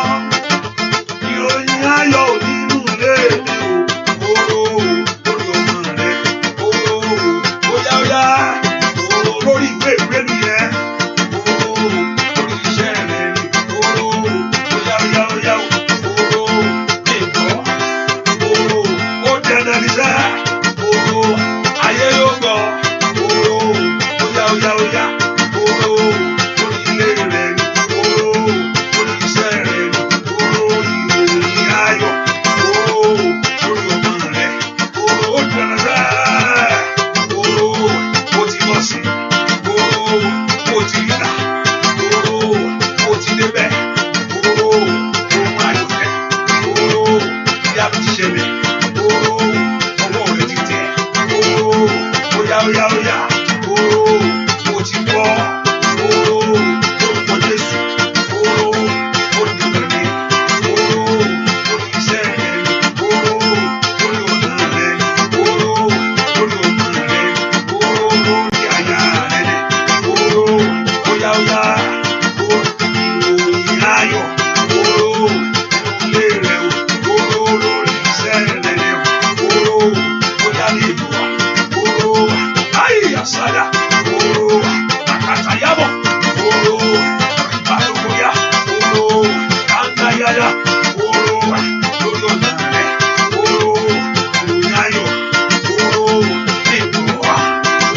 ìròyìn ayọ̀ nínú ilé mi o. Oro o, lórí ọmọ rẹ. Oro o, óyá. Oro o, lórí ìwé ìrẹ́lú yẹn. Oro o, lórí iṣẹ́ rẹ ni. Oro o, óyá. Oro o, ìgbọ́. Oro o, ó dẹ̀dẹ̀ níṣẹ́. Oro o, ayé yóò gbọ́. Oro o, óyá. Oro o, lórí ilé rẹ ni. Oro o, lórí iṣẹ́ rẹ ni. Oro o, ìròyìn ayọ̀. Oro o, lórí ọmọ rẹ. Oro o, ó dẹ̀dẹ̀ níṣẹ́. Oro o, ó ti bọ̀ sí. Oro o, ó ti rí là. Oro o, ó ti débẹ̀. Oro o, ohun ayọ̀ rẹ. Oro o, ìyá mi ti ṣẹlẹ̀. Oro o, ọwọ́ rẹ ti tẹ̀. Oro o, óyá. Oro o, ó ti bọ́. Oro o, lórúkọ Jésù. Oro o, ó dìbò ní. Oro o, lórí iṣẹ́ rẹ ni. Oro o, lórí ọ̀nà rẹ ni. Oro o, lórí ọmọ rẹ ni. Oro o, lórí aya rẹ ni. Oro o, óyá. Ìròyìn ayọ̀. Oro o, nínú ilé rẹ o. Oro o, lórí iṣẹ́ rẹ ni. Oro o, óyá ní ìlú wa. Oro o, ayé àsádà. Oro o, àkàtà yábọ̀. Oro o, ìbálòpọ̀yà. Oro o, kàńgáyáyá. Oro o, lórí ọ̀nà rẹ. Oro o, ìròyìn ayọ̀. Oro o, ní ìlú wa.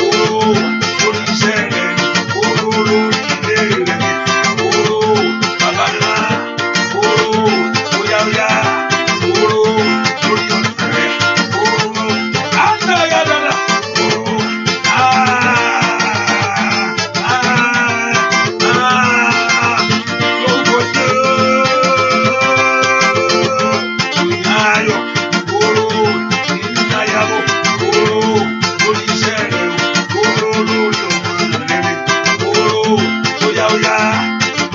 Oro o, lórí iṣẹ́ rẹ ni. Oro o, lórí ilé rẹ ni. Oro o, bàbá ńlá. Oro o, óyá. Oro o, lórí ọ̀nà rẹ. Oro o, kàńgáyáyá. Oro o, lórúkọ Jésù. Ìròyìn ayọ̀. Oro o, ìròyìn ayọ̀. Oro o, lórí iṣẹ́ rẹ o. Oro o, lórí ọmọ rẹ ni. Oro o, óyá.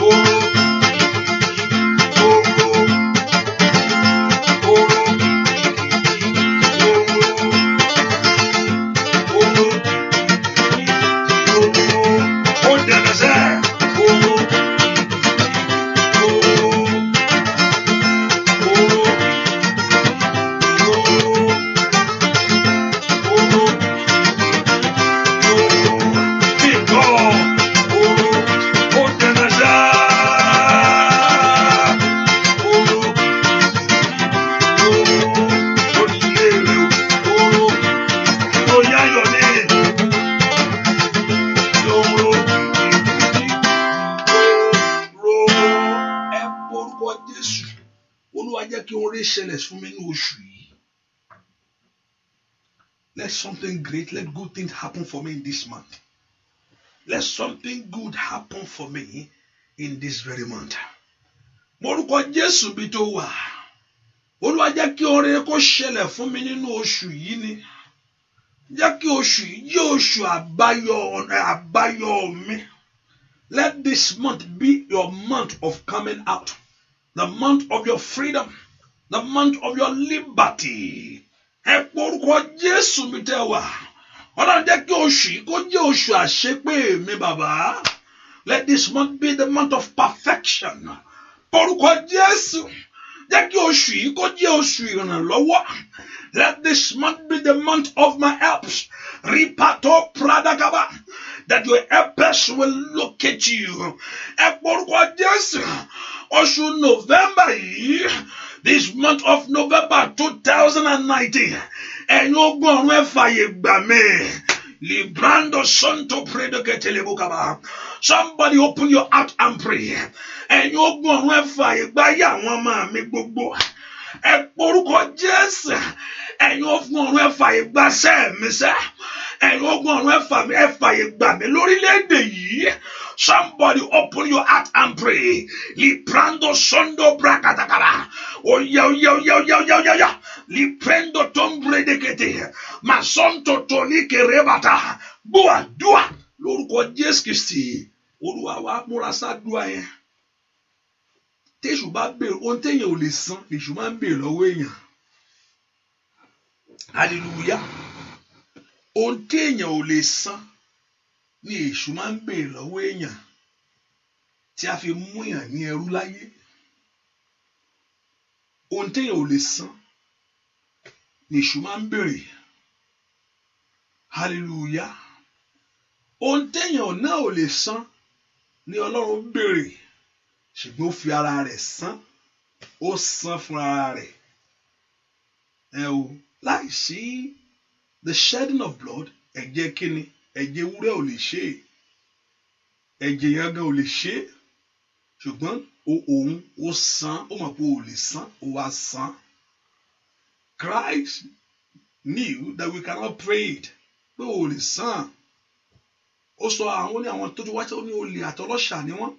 Oro o, ó dẹ̀dẹ̀ sẹ́. Oro jẹ́ kí oore ṣẹlẹ̀ fún mi ní oṣù yìí. Let something great, let good things happen for me in this month. Let something good happen for me in this very month. Morúkọ Jésù bí tó wà. Olúwa jẹ́ kí oore kó ṣẹlẹ̀ fún mi nínú oṣù yìí ni. Jẹ́ kí oṣù yìí jẹ́ oṣù àbáyọ mi. Let this month be your month of coming out. The month of your freedom. The month of your liberty. Ẹ porúkọ Jésù mi tẹ́ wà. Ọlọ́run jẹ́ kí oṣù yìí kó jẹ́ oṣù àṣepé mi bàbá. Let this month be the month of perfection. Porúkọ Jésù. Jẹ́ kí oṣù yìí kó jẹ́ oṣù ìrànlọ́wọ́. Let this month be the month of my helps. Ripato pradagaba. That your helpers will locate you. Ẹ porúkọ Jésù. Oṣù November yìí. This month of November 2019. Ẹ̀yin ogun ọ̀run ẹ fàyè gbà mí. Librando santo predicate lebukaba. Somebody open your heart and pray. Ẹ̀yin ogun ọ̀run ẹ fàyè gbà yà àwọn ọmọ mi gbogbo. Ẹ porúkọ Jésù. Ẹ̀yin ogun ọ̀run ẹ fàyè gbà sẹ́ mi sẹ́. Ẹ̀yin ogun ọ̀run ẹ fàyè gbà mí lórílẹ̀-èdè yìí. Somebody open your heart and pray. Librando sondo brakatakaba. Oya. Liprendo tombre dekete. Masonto tolike rebata. Bua dua. Lórúkọ Jésù Kristi. Olúwa wa múra sádùá yẹn. Téṣù bá béèrè ohun téèyàn ò lè san, èṣù máa ń béèrè lọ́wọ́ èèyàn. Hallelujah. Ohun téèyàn ò lè san ni èṣù máa ń béèrè lọ́wọ́ èèyàn. Tí a fi mú èèyàn ní ẹrú láyé. Ohun téèyàn ò lè san ni èṣù máa ń béèrè. Hallelujah. Ohun téèyàn náà ò lè san ni Ọlọ́run béèrè. Ṣùgbọ́n ó fi ara rẹ̀ san. Ó san fún ara rẹ̀. Láìsí the shedding of blood, ẹ̀jẹ̀ kíni? Ẹ̀jẹ̀ ewúrẹ́ ò lè ṣe. Ẹ̀jẹ̀ yẹn gan ò lè ṣe. Ṣùgbọ́n òun ó san. Ó mọ̀ pé ó lè san. Ó wá san. Christ knew that we cannot pray it. Pé ó lè san. Ó sọ àwọn tó ti wá ó ní olè àtọlọ́ṣà ni wọ́n.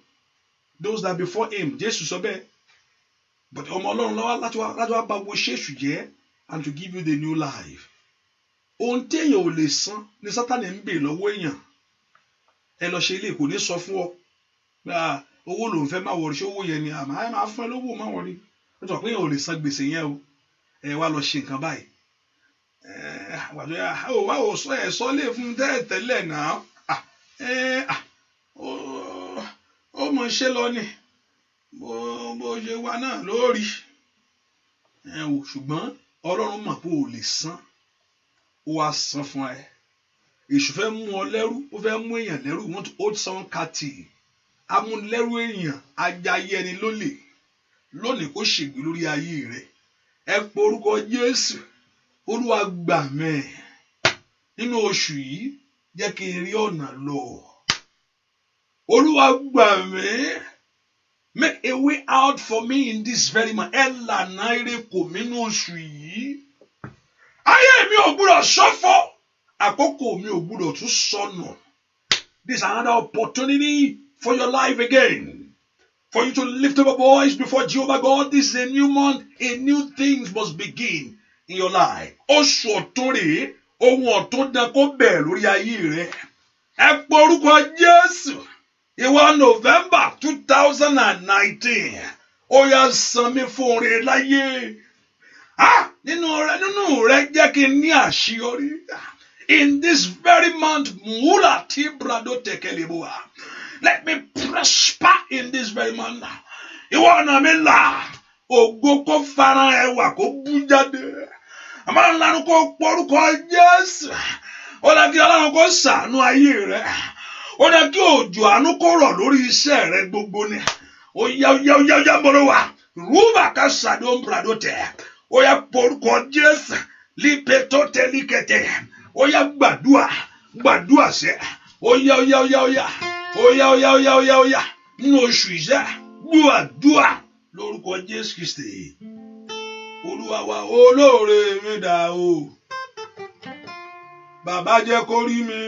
Those that before him, Jesus sọ bẹ́ẹ̀. But ọmọ Ọlọ́run lọ́wọ́ láti wá bá wo ṣéṣù jẹ́ and to give you the new life. Ohun téèyàn ò lè san ni Sátánì ń bè lọ́wọ́ èèyàn. Ẹ lọ ṣe ilé kò ní sọ fún ọ. Owó ló ń fẹ́ máa wọrí ṣé owó yẹn ni àmọ́ ẹ máa fún ẹ lówó máa wọrí. Ó sọ pé èèyàn ò lè san gbèsè yẹn o. Ẹ wá lọ ṣe nǹkan báyìí. Wá ò sọ ẹ sọ lè fún tẹ́lẹ̀ náà. Ó mọ̀ ṣe lọ ni. Bó ṣe wá náà lórí. Ṣùgbọ́n Ọlọ́run mọ̀ pé ò lè san. Ó wá san fún ẹ. Èṣù fẹ́ mú ọ lẹ́rú. Ó fẹ́ mú èèyàn lẹ́rú. Want to hold someone captive. Amúlẹ́rú èèyàn. Ajayé ẹni lólè. Lónìí kó ṣègbè lórí ayé rẹ̀. Ẹ pe orúkọ Jésù. Olúwa gbà mí. Nínú oṣù yìí jẹ́ kí n rí ọ̀nà lọ. Olúwa gbà mí. Make a way out for me in this very month. Ẹ lànà ire kò mí nínú oṣù yìí. Ayé mi ò gbúdọ̀ ṣọ̀fọ̀. Àkókò mi ò gbúdọ̀ tún sọnù. This is another opportunity for your life again. For you to lift up a voice before Jehovah God. This is a new month. A new things must begin in your life. Oṣù ọ̀tun rèé. Ohun ọ̀tun dán kó bẹ̀rẹ̀ lórí ayé rẹ̀. Ẹ pe orúkọ Jésù. Ìwọ November 2019. Ó yá san mí fún oore láyé. Nínú rẹ̀ jẹ́ kí n ní àṣeyọrí. In this very month, Mula Tibrado Tekeleboa. Let me prosper in this very month. Ìwọ ọ̀nà mi là. Ògo kó fara ẹwà kó bú jáde. Àmọ́ ńlá kó porúkọ Jésù. Ó lè kí Ọlọ́run kó ṣàánú ayé rẹ̀. Ó lè kí òjò àánú kó rọ̀ lórí iṣẹ́ rẹ̀ gbogbo ni. Ó yá mọ́rọ́ wa. Rúbà ká ṣàdó ń brado tẹ̀. Ó yá porúkọ Jésù. Lípe tó tẹ líkẹtẹ. Ó yá gbàdúà sẹ́. Ó yá. Nínú oṣù iṣẹ́. Gbàdúà lórúkọ Jésù Kristi. Olúwa wa olóore mi dà o. Bàbá jẹ́ kó rí mi.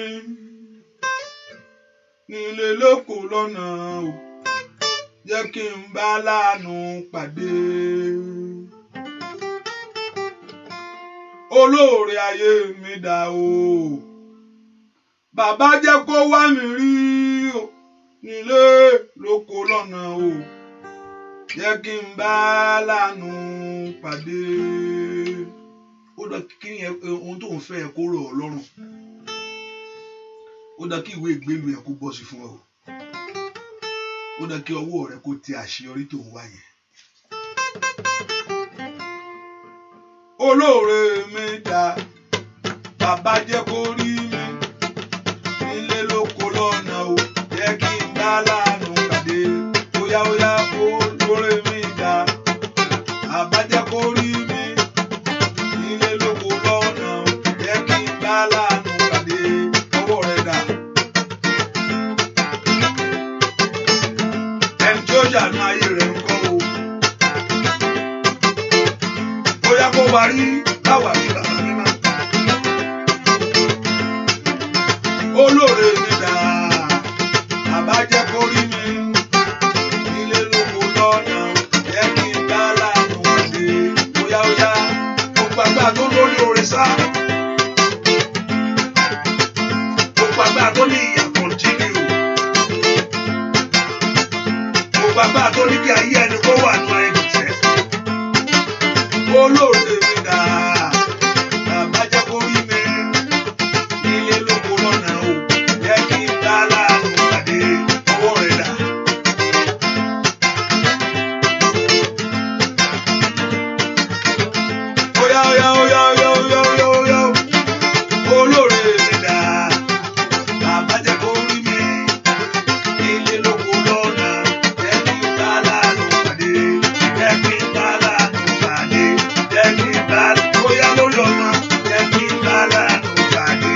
Nílé lóko lọ́nà o. Jẹ́ kí n bá láàánú pàdé. olóore ayé mi dà o bàbá jẹ́ kó wá mi rí o nílé lóko lọ́nà o jẹ́ kí n bá láàánú pàdé. Ó dá kí ohun tó ń fẹ́ kó rọ̀ ọ́ lọ́rùn. Ó dá kí ìwé ìgbélu ẹ̀ kó bọ́ sí fún ọ. Ó dá kí ọwọ́ rẹ kó tẹ àṣeyọrí tó ń wá yẹn. Olóore mi dà bàbá jẹ́ kó rí mi nílé lóko lọ́nà o jẹ́ kí n bá láàánú pàdé. Óyá óyá olóore mi dà bàbá jẹ́ kó rí mi nílé lóko lọ́nà o jẹ́ kí n bá láàánú pàdé. Ọwọ́ rẹ dà. Ẹni tí ó ṣàánú ayé rẹ̀ ń kọ́ o. Bóyá kó wá rí báwa ní bàbá mímọ́. Olóore mi dà bàbá jẹ́ kó rí mi nílé lóko lọ́nà jẹ́ kí n bá láàánú pàdé. Óyá óyá gbogbo àgbà tó lórí oore sá. Gbogbo àgbà tó ní ìyà kọ̀ntínú. Gbogbo àgbà tó ní kí ayé ẹni kó wà nù ẹgbẹ̀sẹ̀. Olóore mi dà bàbá jẹ́ kó rí mi nílé lóko lọ́nà o jẹ́ kí n bá láàánú pàdé. Ọwọ́ rẹ̀ dà. Óyá óyá óyá óyá óyá óyá óyá olóore mi dà bàbá jẹ́ kó rí mi nílé lóko lọ́nà jẹ́ kí n bá láàánú pàdé. Jẹ́ kí n bá láàánú pàdé. Jẹ́ kí n bá bóyá lórí ọmọ jẹ́ kí n bá láàánú pàdé.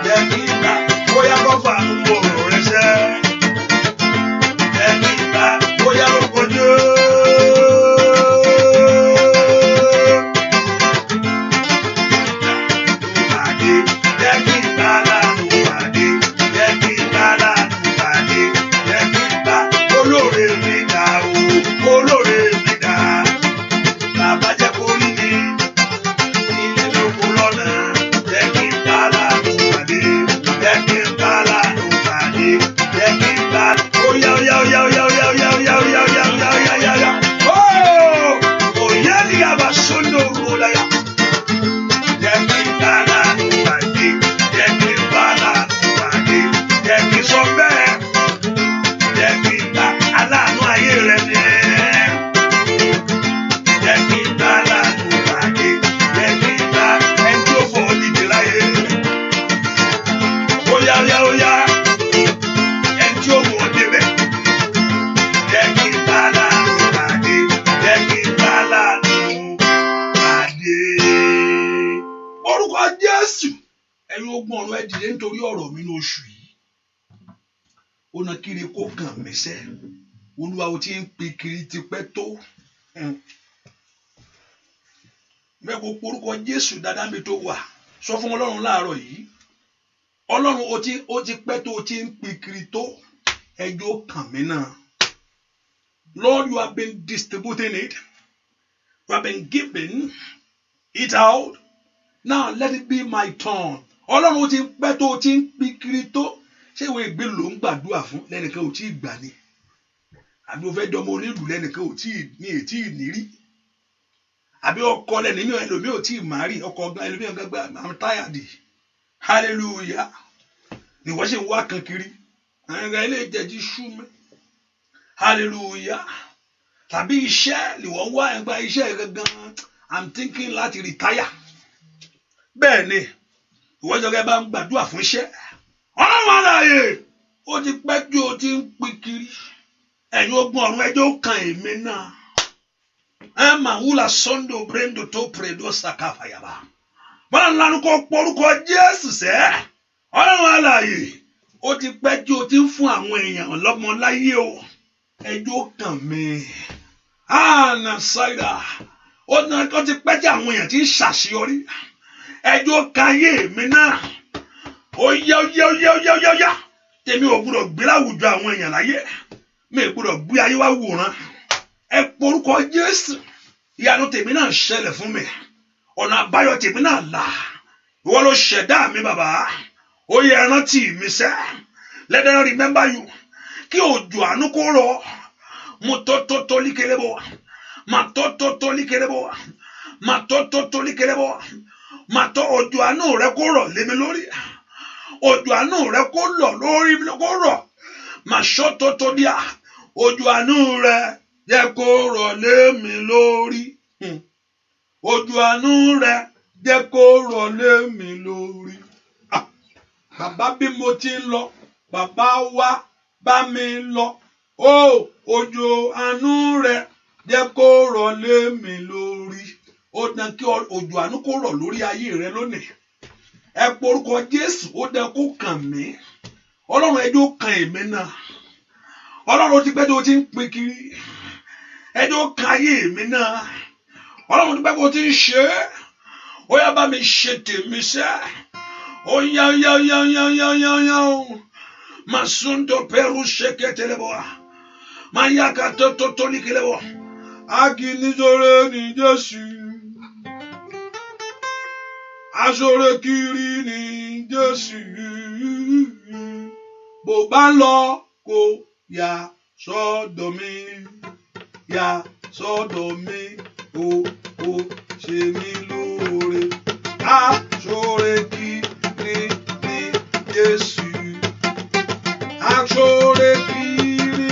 Jẹ́ kí n bá bóyá kọ́fà ń wọ ọ̀rọ̀ rẹ sẹ́. Jẹ́ kí n bá bóyá ló kojú. Pàdé. Jẹ́ kí n bá láàánú pàdé. Jẹ́ kí n bá láàánú pàdé. Jẹ́ kí n bá olóore mi dà o. Olóore mi dà bàbá jẹ́ kó rí mi nílé lóko lọ́nà jẹ́ kí n bá láàánú pàdé. Jẹ́ kí n bá láàánú pàdé. Jẹ́ kí n bá óyá óyá óyá óyá óyá óyá óyá óyá óyá óyá óyá óyá óyá óyá ní àbá sóńdò òláyà. Jẹ́ kí n bá láàánú pàdé. Jẹ́ kí n bá láàánú pàdé. Jẹ́ kí n sọ bẹ́ẹ̀. Jẹ́ kí n bá aláàánú ayé rẹ ní. Jẹ́ kí n bá láàánú pàdé. Jẹ́ kí n bá ẹni tí ó fọ nídìí láyé. Óyá óyá óyá ẹni tí ó mú ọ débẹ̀. Jẹ́ kí n bá láàánú pàdé. Jẹ́ kí n bá láàánú pàdé. Orúkọ Jésù ẹ̀yin ogun ọ̀run ẹ dìde nítorí ọ̀rọ̀ mi ní oṣù yìí. Ó na kiri kó kàn mí sẹ́. Olúwa o ti ń pe kiri tipẹ́ tó. Mẹ́kọ̀ọ́ orúkọ Jésù dáadáa mi tó wà. Sọ fún Ọlọ́run láàárọ̀ yìí. Ọlọ́run ó ti pẹ́ tó o ti ń pe kiri tó. Ẹjọ́ kàn mí náà. Lord, you have been distributing it. You have been giving it out. Now let it be my turn. Ọlọ́run ó ti pẹ́ tó o ti ń pe kiri tó. Ṣé ìwé ìgbé ló ń gbàdúrà fún lẹ́nìkan ò tí ì gbà ni? Àbí o fẹ́ dọmọ onílù lẹ́nìkan ò tí ì ní rí? Àbí ọkọ lẹ́ni mi ẹlòmí ò tí ì má rí ọkọ ọgbà ẹlòmí ọgbà I'm tired. Hallelujah. Ni wọ́n ṣe ń wá kan kiri. Àwọn ẹgbẹ́ ilé ìjẹ́jí ṣú mi. Hallelujah. Tàbí iṣẹ́ ni wọ́n wá ẹgbẹ́ iṣẹ́ gangan. I'm thinking láti retire. Bẹ́ẹ̀ ni ìwọ́n jọgẹ́ bá ń gbàdúrà fún iṣẹ́. Ọlọ́run aláàyè ó ti pẹ́ tí o ti ń pín kiri. Ẹ̀yin ogun ọ̀run ẹjọ́ kan èmi náà. Ẹ máa wúlà sọ́ndò brendo tó predo sàkàfàyàbá. Bọ́lá ńlá kò porúkọ Jésù sẹ́. Ọlọ́run aláàyè ó ti pẹ́ tí o ti ń fún àwọn èèyàn lọ́mọ láyé o. Ẹjọ́ kan mi. Àná ṣáìdà. Ó ti pẹ́ tí àwọn èèyàn ti ń ṣàṣeyọrí. Ẹjọ́ kan ayé mi náà. Ó yá. Tèmi ò gbúdọ̀ gbé láwùjọ àwọn èèyàn láyé. Mi ò gbúdọ̀ gbé ayé wá wòran. Ẹ porúkọ Jésù. Ìyanu tèmi náà ṣẹlẹ̀ fún mi. ọ̀nà àbáyọ tèmi náà là. Ìwọ ló ṣẹ̀dá mi bàbá, ó yẹ rántí mi sẹ́. Let them remember you. Kí òjò àánú kó rọ̀, mo tó líkelebo, mà tó líkelebo, mà tó líkelebo, mà tó òjò àánú rẹ kó rọ̀ lé mi lórí. Òjò àánú rẹ kó lọ̀ lórí mi kó rọ̀, mà ṣọ́ tó díà. Òjò àánú rẹ jẹ́ kó rọ̀ lé mi lórí. Òjò àánú rẹ jẹ́ kó rọ̀ lé mi lórí. Bàbá bí mo ti ń lọ, bàbá wá bá mi lọ. Òjò àánú rẹ jẹ́ kó rọ̀ lé mi lórí. Ó dán kí òjò àánú kó rọ̀ lórí ayé rẹ lónìí. Ẹ porúkọ Jésù, ó dán kó kàn mí. Ọlọ́run ẹjọ́ kan èmi náà. Ọlọ́run ti pẹ́ tó ti ń pín kiri. Ẹjọ́ kan ayé mi náà. Ọlọ́run ti pẹ́ tó ti ń ṣe. Ó yá bá mi ṣe tèmi sẹ́. Ó yá. Masundo peru sheketelebo. Mayaka tó likelebo. Aginizore ni Jésù. Aṣore kiri ni Jésù. Bó bá lọ kó yà sọ́dọ̀ mi. Yà sọ́dọ̀ mi. Ó ṣe mí lóore. Aṣore kiri ni Jésù. Aṣore kiri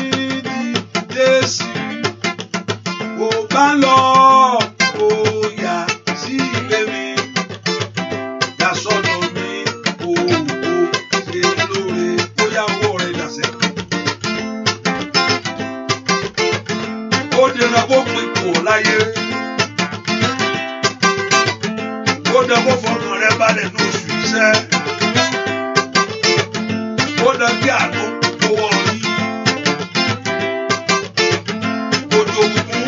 ni Jésù. Bó bá lọ kó yà sí ilé mi. Yà sọ́dọ̀ mi. Ó ṣe mí lóore. Bóyá owó rẹ̀ dàsẹ́. Ó dènà kó pin kò láyé. Ó dènà kó fọkàn rẹ balẹ̀ ní oṣù iṣẹ́. Ó dènà kí àánú owó rí. Òjò òkùnkùn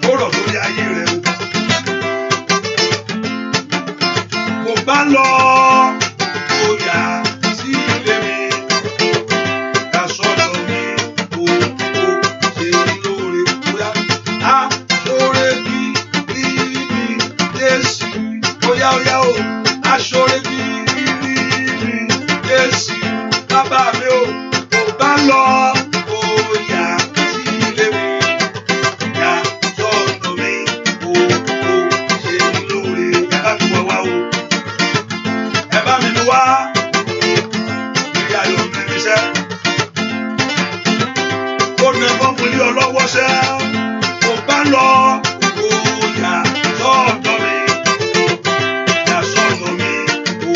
ó rọ̀ lórí ayé rẹ o. Kò bá lọ kó yà sí ilé mi. Yà sọ́dọ̀ mi. Ó ṣe mí lóore. Bóyá aṣore kiri ni Jésù. Bóyá o aṣore kiri ni Jésù. Bàbá mi o, kò bá lọ kó yà sí ilé mi. Yà sọ́dọ̀ mi. Ó ṣe mí lóore. Ẹ bá mi wá wá o. Ẹ bá mi wá. Ìyá yóò mi ní sẹ́. Ó ní bọ́mù lé ọ lọ́wọ́ sẹ́. Kò bá lọ kó yà sọ́dọ̀ mi. Yà sọ́dọ̀ mi. Ó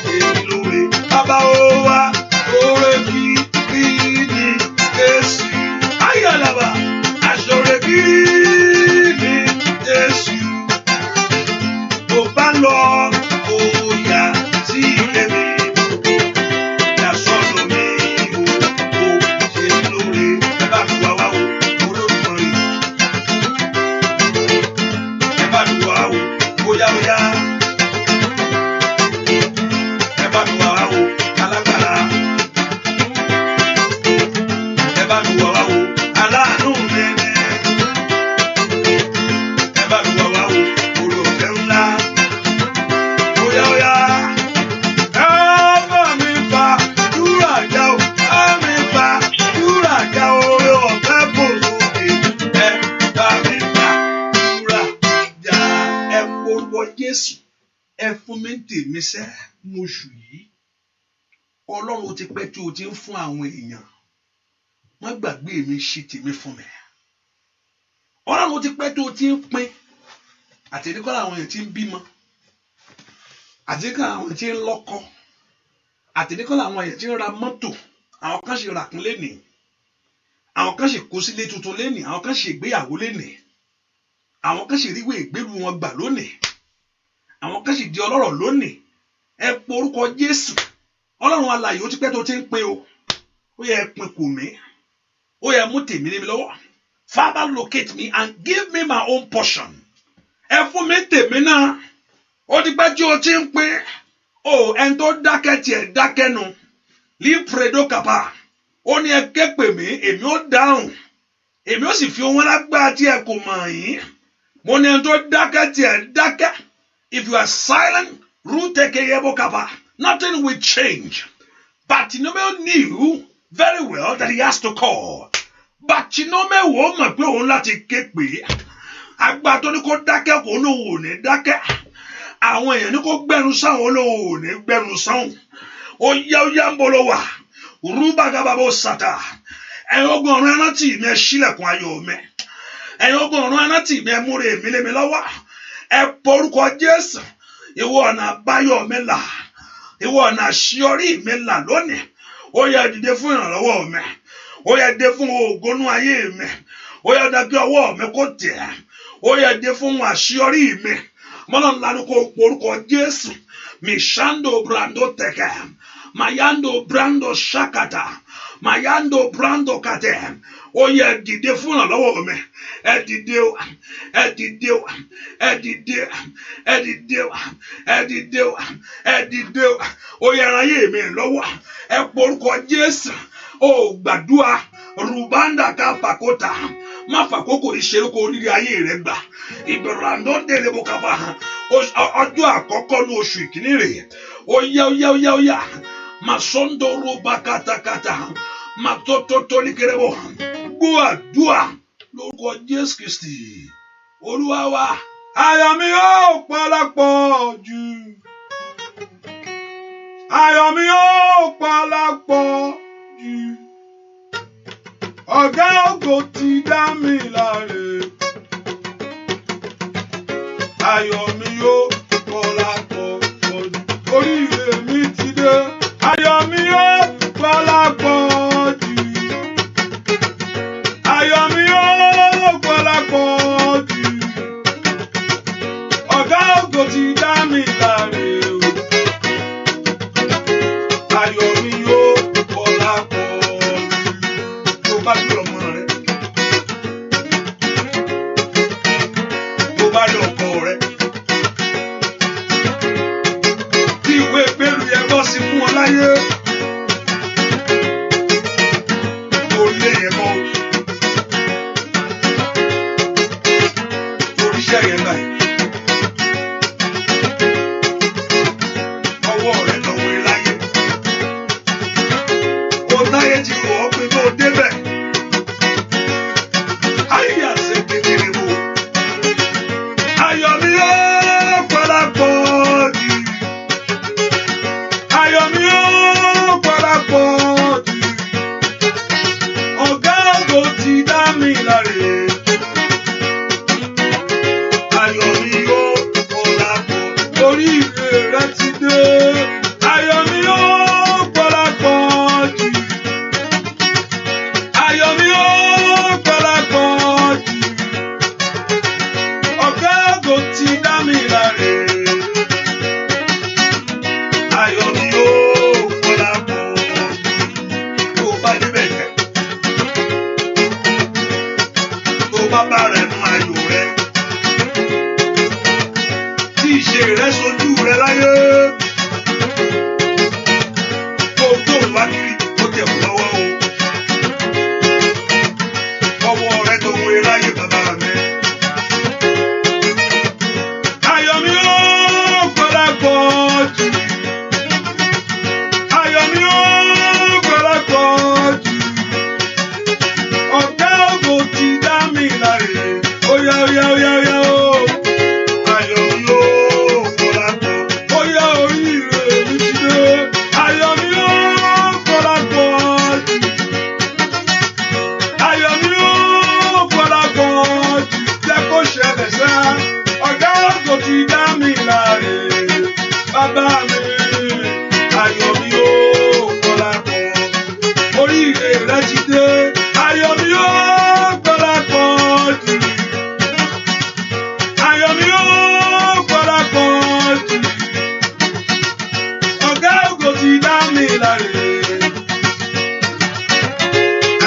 ṣe mí lóore. Bàbá o wá aṣore kiri ni Jésù. Ayálàbà aṣore kiri ni Jésù. Kò bá lọ kó yà sí ilé mi. Yà sọ́dọ̀ mi. Ó ṣe mí lóore. Ẹ bá mi wá wá o. Olódùmarè. Ẹ bá mi wá o. Bóyá. Ẹ bá mi wá wá o. Alágbára. Ẹ bá mi wá wá o. Aláàánú mi ni. Ẹ bá mi wá wá o. Olùfẹ́ ńlá. Bóyá. Ẹ bá mi fa dúrà já o. Ẹ mi fa dúrà já o. Oore ọ̀fẹ́ bò sókè. Ẹ bá mi fa dúrà já. Ẹ porúkọ Jésù. Ẹ fún mi tèmi sẹ́ mọ́ṣù yìí. Ọlọ́run ti pẹ́ tí o ti ń fún àwọn èèyàn. Má gbàgbé mi, ṣe tèmi fún mi. Ọlọ́run ti pẹ́ tí o ti ń pín. Àtẹ̀díkọ́ làwọn èèyàn ti ń bímọ. Àtẹ̀díkọ́ làwọn èèyàn ti ń lọ́kọ. Àtẹ̀díkọ́ làwọn èèyàn ti ń ra mọ́tò. Àwọn kan ṣe ràkún lénìí. Àwọn kan ṣe kó sílé tuntun lénìí. Àwọn kan ṣe ìgbéyàwó lénìí. Àwọn kan ṣe ríwé ìgbélú wọn gbà lónìí. Àwọn kan ṣe di ọlọ́rọ̀ lónìí. Ẹ porúkọ Jésù. Ọlọ́run alààyè ó ti pẹ́ tó ti ń pín o. Ó yẹ pín kù mí. Ó yẹ mú tèmi lé mi lọ́wọ́. Father, locate me and give me my own portion. Ẹ fún mi tèmi náà. Ó ti pẹ́ tí o ti ń pín. Ẹni tó dákẹ́ tiẹ̀ dákẹ́ nu. Lípredo kapa. Ó ní ẹ ké pè mí, èmi ó dáhùn. Èmi ó sì fi ohun lágbára tí ẹ kò mọ̀ yín. Mo ní ẹni tó dákẹ́ tiẹ̀ dákẹ́. If you are silent, nothing will change. Bartimaeus knew very well that he has to call. Bartimaeus wò mọ̀ pé òun láti ké pè. Àgbà tó ní kó dákẹ́ kó lóun ò ní dákẹ́. Àwọn èèyàn ní kó gbẹnu sáwọn olóhùn ò ní gbẹnu sáwọn. Ó yá ń bolo wà. Rúbàgàbàbò sàtà. Ẹ̀yin ogun ọ̀run ẹrántí mi ẹ ṣílẹ̀kùn ayọ̀ mi. Ẹ̀yin ogun ọ̀run ẹrántí mi ẹ múre mi lé mi lọ́wọ́. Ẹ porúkọ Jésù. Ìwọ ọ̀nà àbáyọ mi là. Ìwọ ọ̀nà àṣeyọrí mi là lónìí. Ó yá dìde fún ìrànlọ́wọ́ mi. Ó yá dìde fún ògónú ayé mi. Ó yá dá kí ọwọ́ mi kó tẹ̀. Ó yá dìde fún àṣeyọrí mi. Mọ́nà ńlá ni kò porúkọ Jésù. Mishando brando teke. Mayando brando shakata. Mayando brando kate. Ó yá dìde fún ìrànlọ́wọ́ mi. Ẹ dìde o. Ẹ dìde o. Ẹ dìde. Ẹ dìde o. Ẹ dìde o. Ẹ dìde o. Ó yá ran ayé mi lọ́wọ́. Ẹ porúkọ Jésù. Ó gbàdúrà. Rubanda ka pakota. Má fàkókò ìṣeré kó oríire ayé rẹ gbà. Ìbẹ̀rù àndọ́ndẹ̀lẹ̀ bó kaba. Ọjọ́ àkọ́kọ́ ní oṣù ìkíní rẹ̀. Ó yá. Masondo roba katakata. Matototo likerebo. Gbàdúrà lórúkọ Jésù Kristi. Olúwa wa. Ayọ̀ mi yóò pọ̀lápọ̀ jù. Ayọ̀ mi yóò pọ̀lápọ̀ jù. Ọ̀gá ògo ti dá mi láre. Ayọ̀ mi yóò pọ̀lápọ̀ jù. Oríire mi ti dé. Ayọ̀ mi yóò pọ̀lápọ̀ jù. Ayọ̀ mi yóò pọ̀lápọ̀ jù. Ọ̀gá ògo ti dá mi láre. Ayọ̀ mi yóò pọ̀lápọ̀ jù. Tó bá gbé ọmọ rẹ. Tó bá lọ ọkọ rẹ. Tí ìwé ìgbélú yẹn bọ́ sí fún ọ láyé. Orí yẹn bọ́. Oríṣẹ́ yẹn báyìí. Ọwọ́ rẹ̀ lọ́wọ́ láyé. Ó láyé ti rò ọ́ pé tó débẹ̀. Ayé àṣẹ kékeré wo. Ayọ̀ mi yóò pọ̀lápọ̀ jù. Ayọ̀ mi yóò pọ̀lápọ̀ jù. Ọ̀gá ògo ti dá mi láre. Ayọ̀ mi yóò pọ̀lápọ̀. Oríire rẹ ti dé. Ayọ̀ mi yóò pọ̀lápọ̀ jù. Ayọ̀ mi yóò pọ̀lápọ̀ jù. Ọ̀gá ògo ti dá mi láre. Ayọ̀ mi yóò pọ̀lápọ̀ jù. Tó bá débẹ̀ jẹ́. Tó bá bá rẹ̀ mú ayọ̀ rẹ̀. Tí ìṣe rẹ̀ sojú rẹ̀ láyé. Tó wá kiri tó tẹ̀ wọ́n lọ́wọ́ o. Ọwọ́ rẹ̀ tó wé láyé bàbá mi. Ayọ̀ mi yóò pọ̀lápọ̀ jù. Ayọ̀ mi yóò pọ̀lápọ̀ jù. Ọ̀gá ògo ti dá mi láre. Ó yá o. Ayọ̀ mi yóò pọ̀lápọ̀. Ó yá oríire mi ti dé. Ayọ̀ mi yóò pọ̀lápọ̀ jù. Ayọ̀ mi yóò pọ̀lápọ̀ jù. Jẹ́ kó ṣẹlẹ̀ sá. Ọ̀gá ògo ti dá mi láre. Bàbá mi. Ayọ̀ mi yóò pọ̀lápọ̀. Oríire rẹ ti dé. Ayọ̀ mi yóò pọ̀lápọ̀ jù. Ayọ̀ mi yóò pọ̀lápọ̀ jù. Ọ̀gá ògo ti dá mi láre.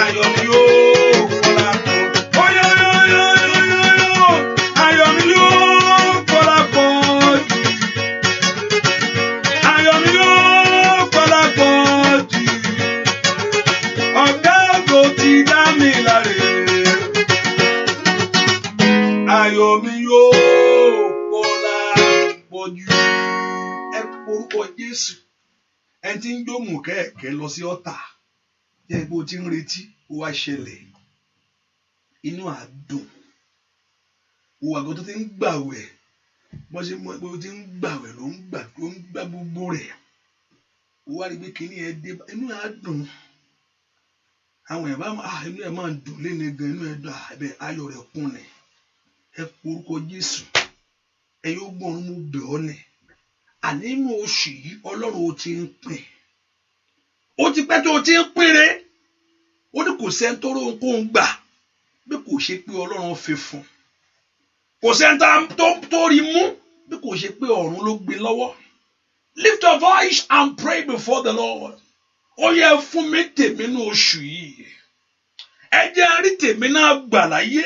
Ayọ̀ mi yóò pọ̀lápọ̀. Ó yá. Ayọ̀ mi yóò pọ̀lápọ̀ jù. Ayọ̀ mi yóò pọ̀lápọ̀ jù. Ọ̀gá ògo ti dá mi láre. Ayọ̀ mi yóò Jésù ẹni tí ń jó mú kẹ̀kẹ́ lọ sí ọ̀tà jẹ́ bó ti ń retí ó wá ṣẹlẹ̀ inú àdùn òwò àgọ́ tó ti ń gbàwẹ̀ bó ṣe mọ bó ti ń gbàwẹ̀ ló ń gbà gbogbo rẹ̀ ó wá rí pé kíní ẹ dé inú àdùn àwọn ẹ̀ bá inú ẹ̀ máa ń dùn léni gan inú ẹ̀ dùn àbẹ̀ ayọ̀ rẹ̀ kún ni ẹ porúkọ Jésù ẹ yóò gbọ́n mo bẹ̀ ọ́ ni àní inú oṣù yìí Ọlọ́run ó ti ń pín ó ti pẹ́ tó o ti ń pínre ó ní kò sẹ́ni tó róhun kó ń gbà bí kò ṣe pé Ọlọ́run fi fún kò sẹ́ni tó rí mú bí kò ṣe pé ọ̀run ló gbé lọ́wọ́. Lift your voice and pray before the Lord. Ó yẹ fún mi tèmi ní oṣù yìí ẹ jẹ́ rí tèmi náà gbà láyé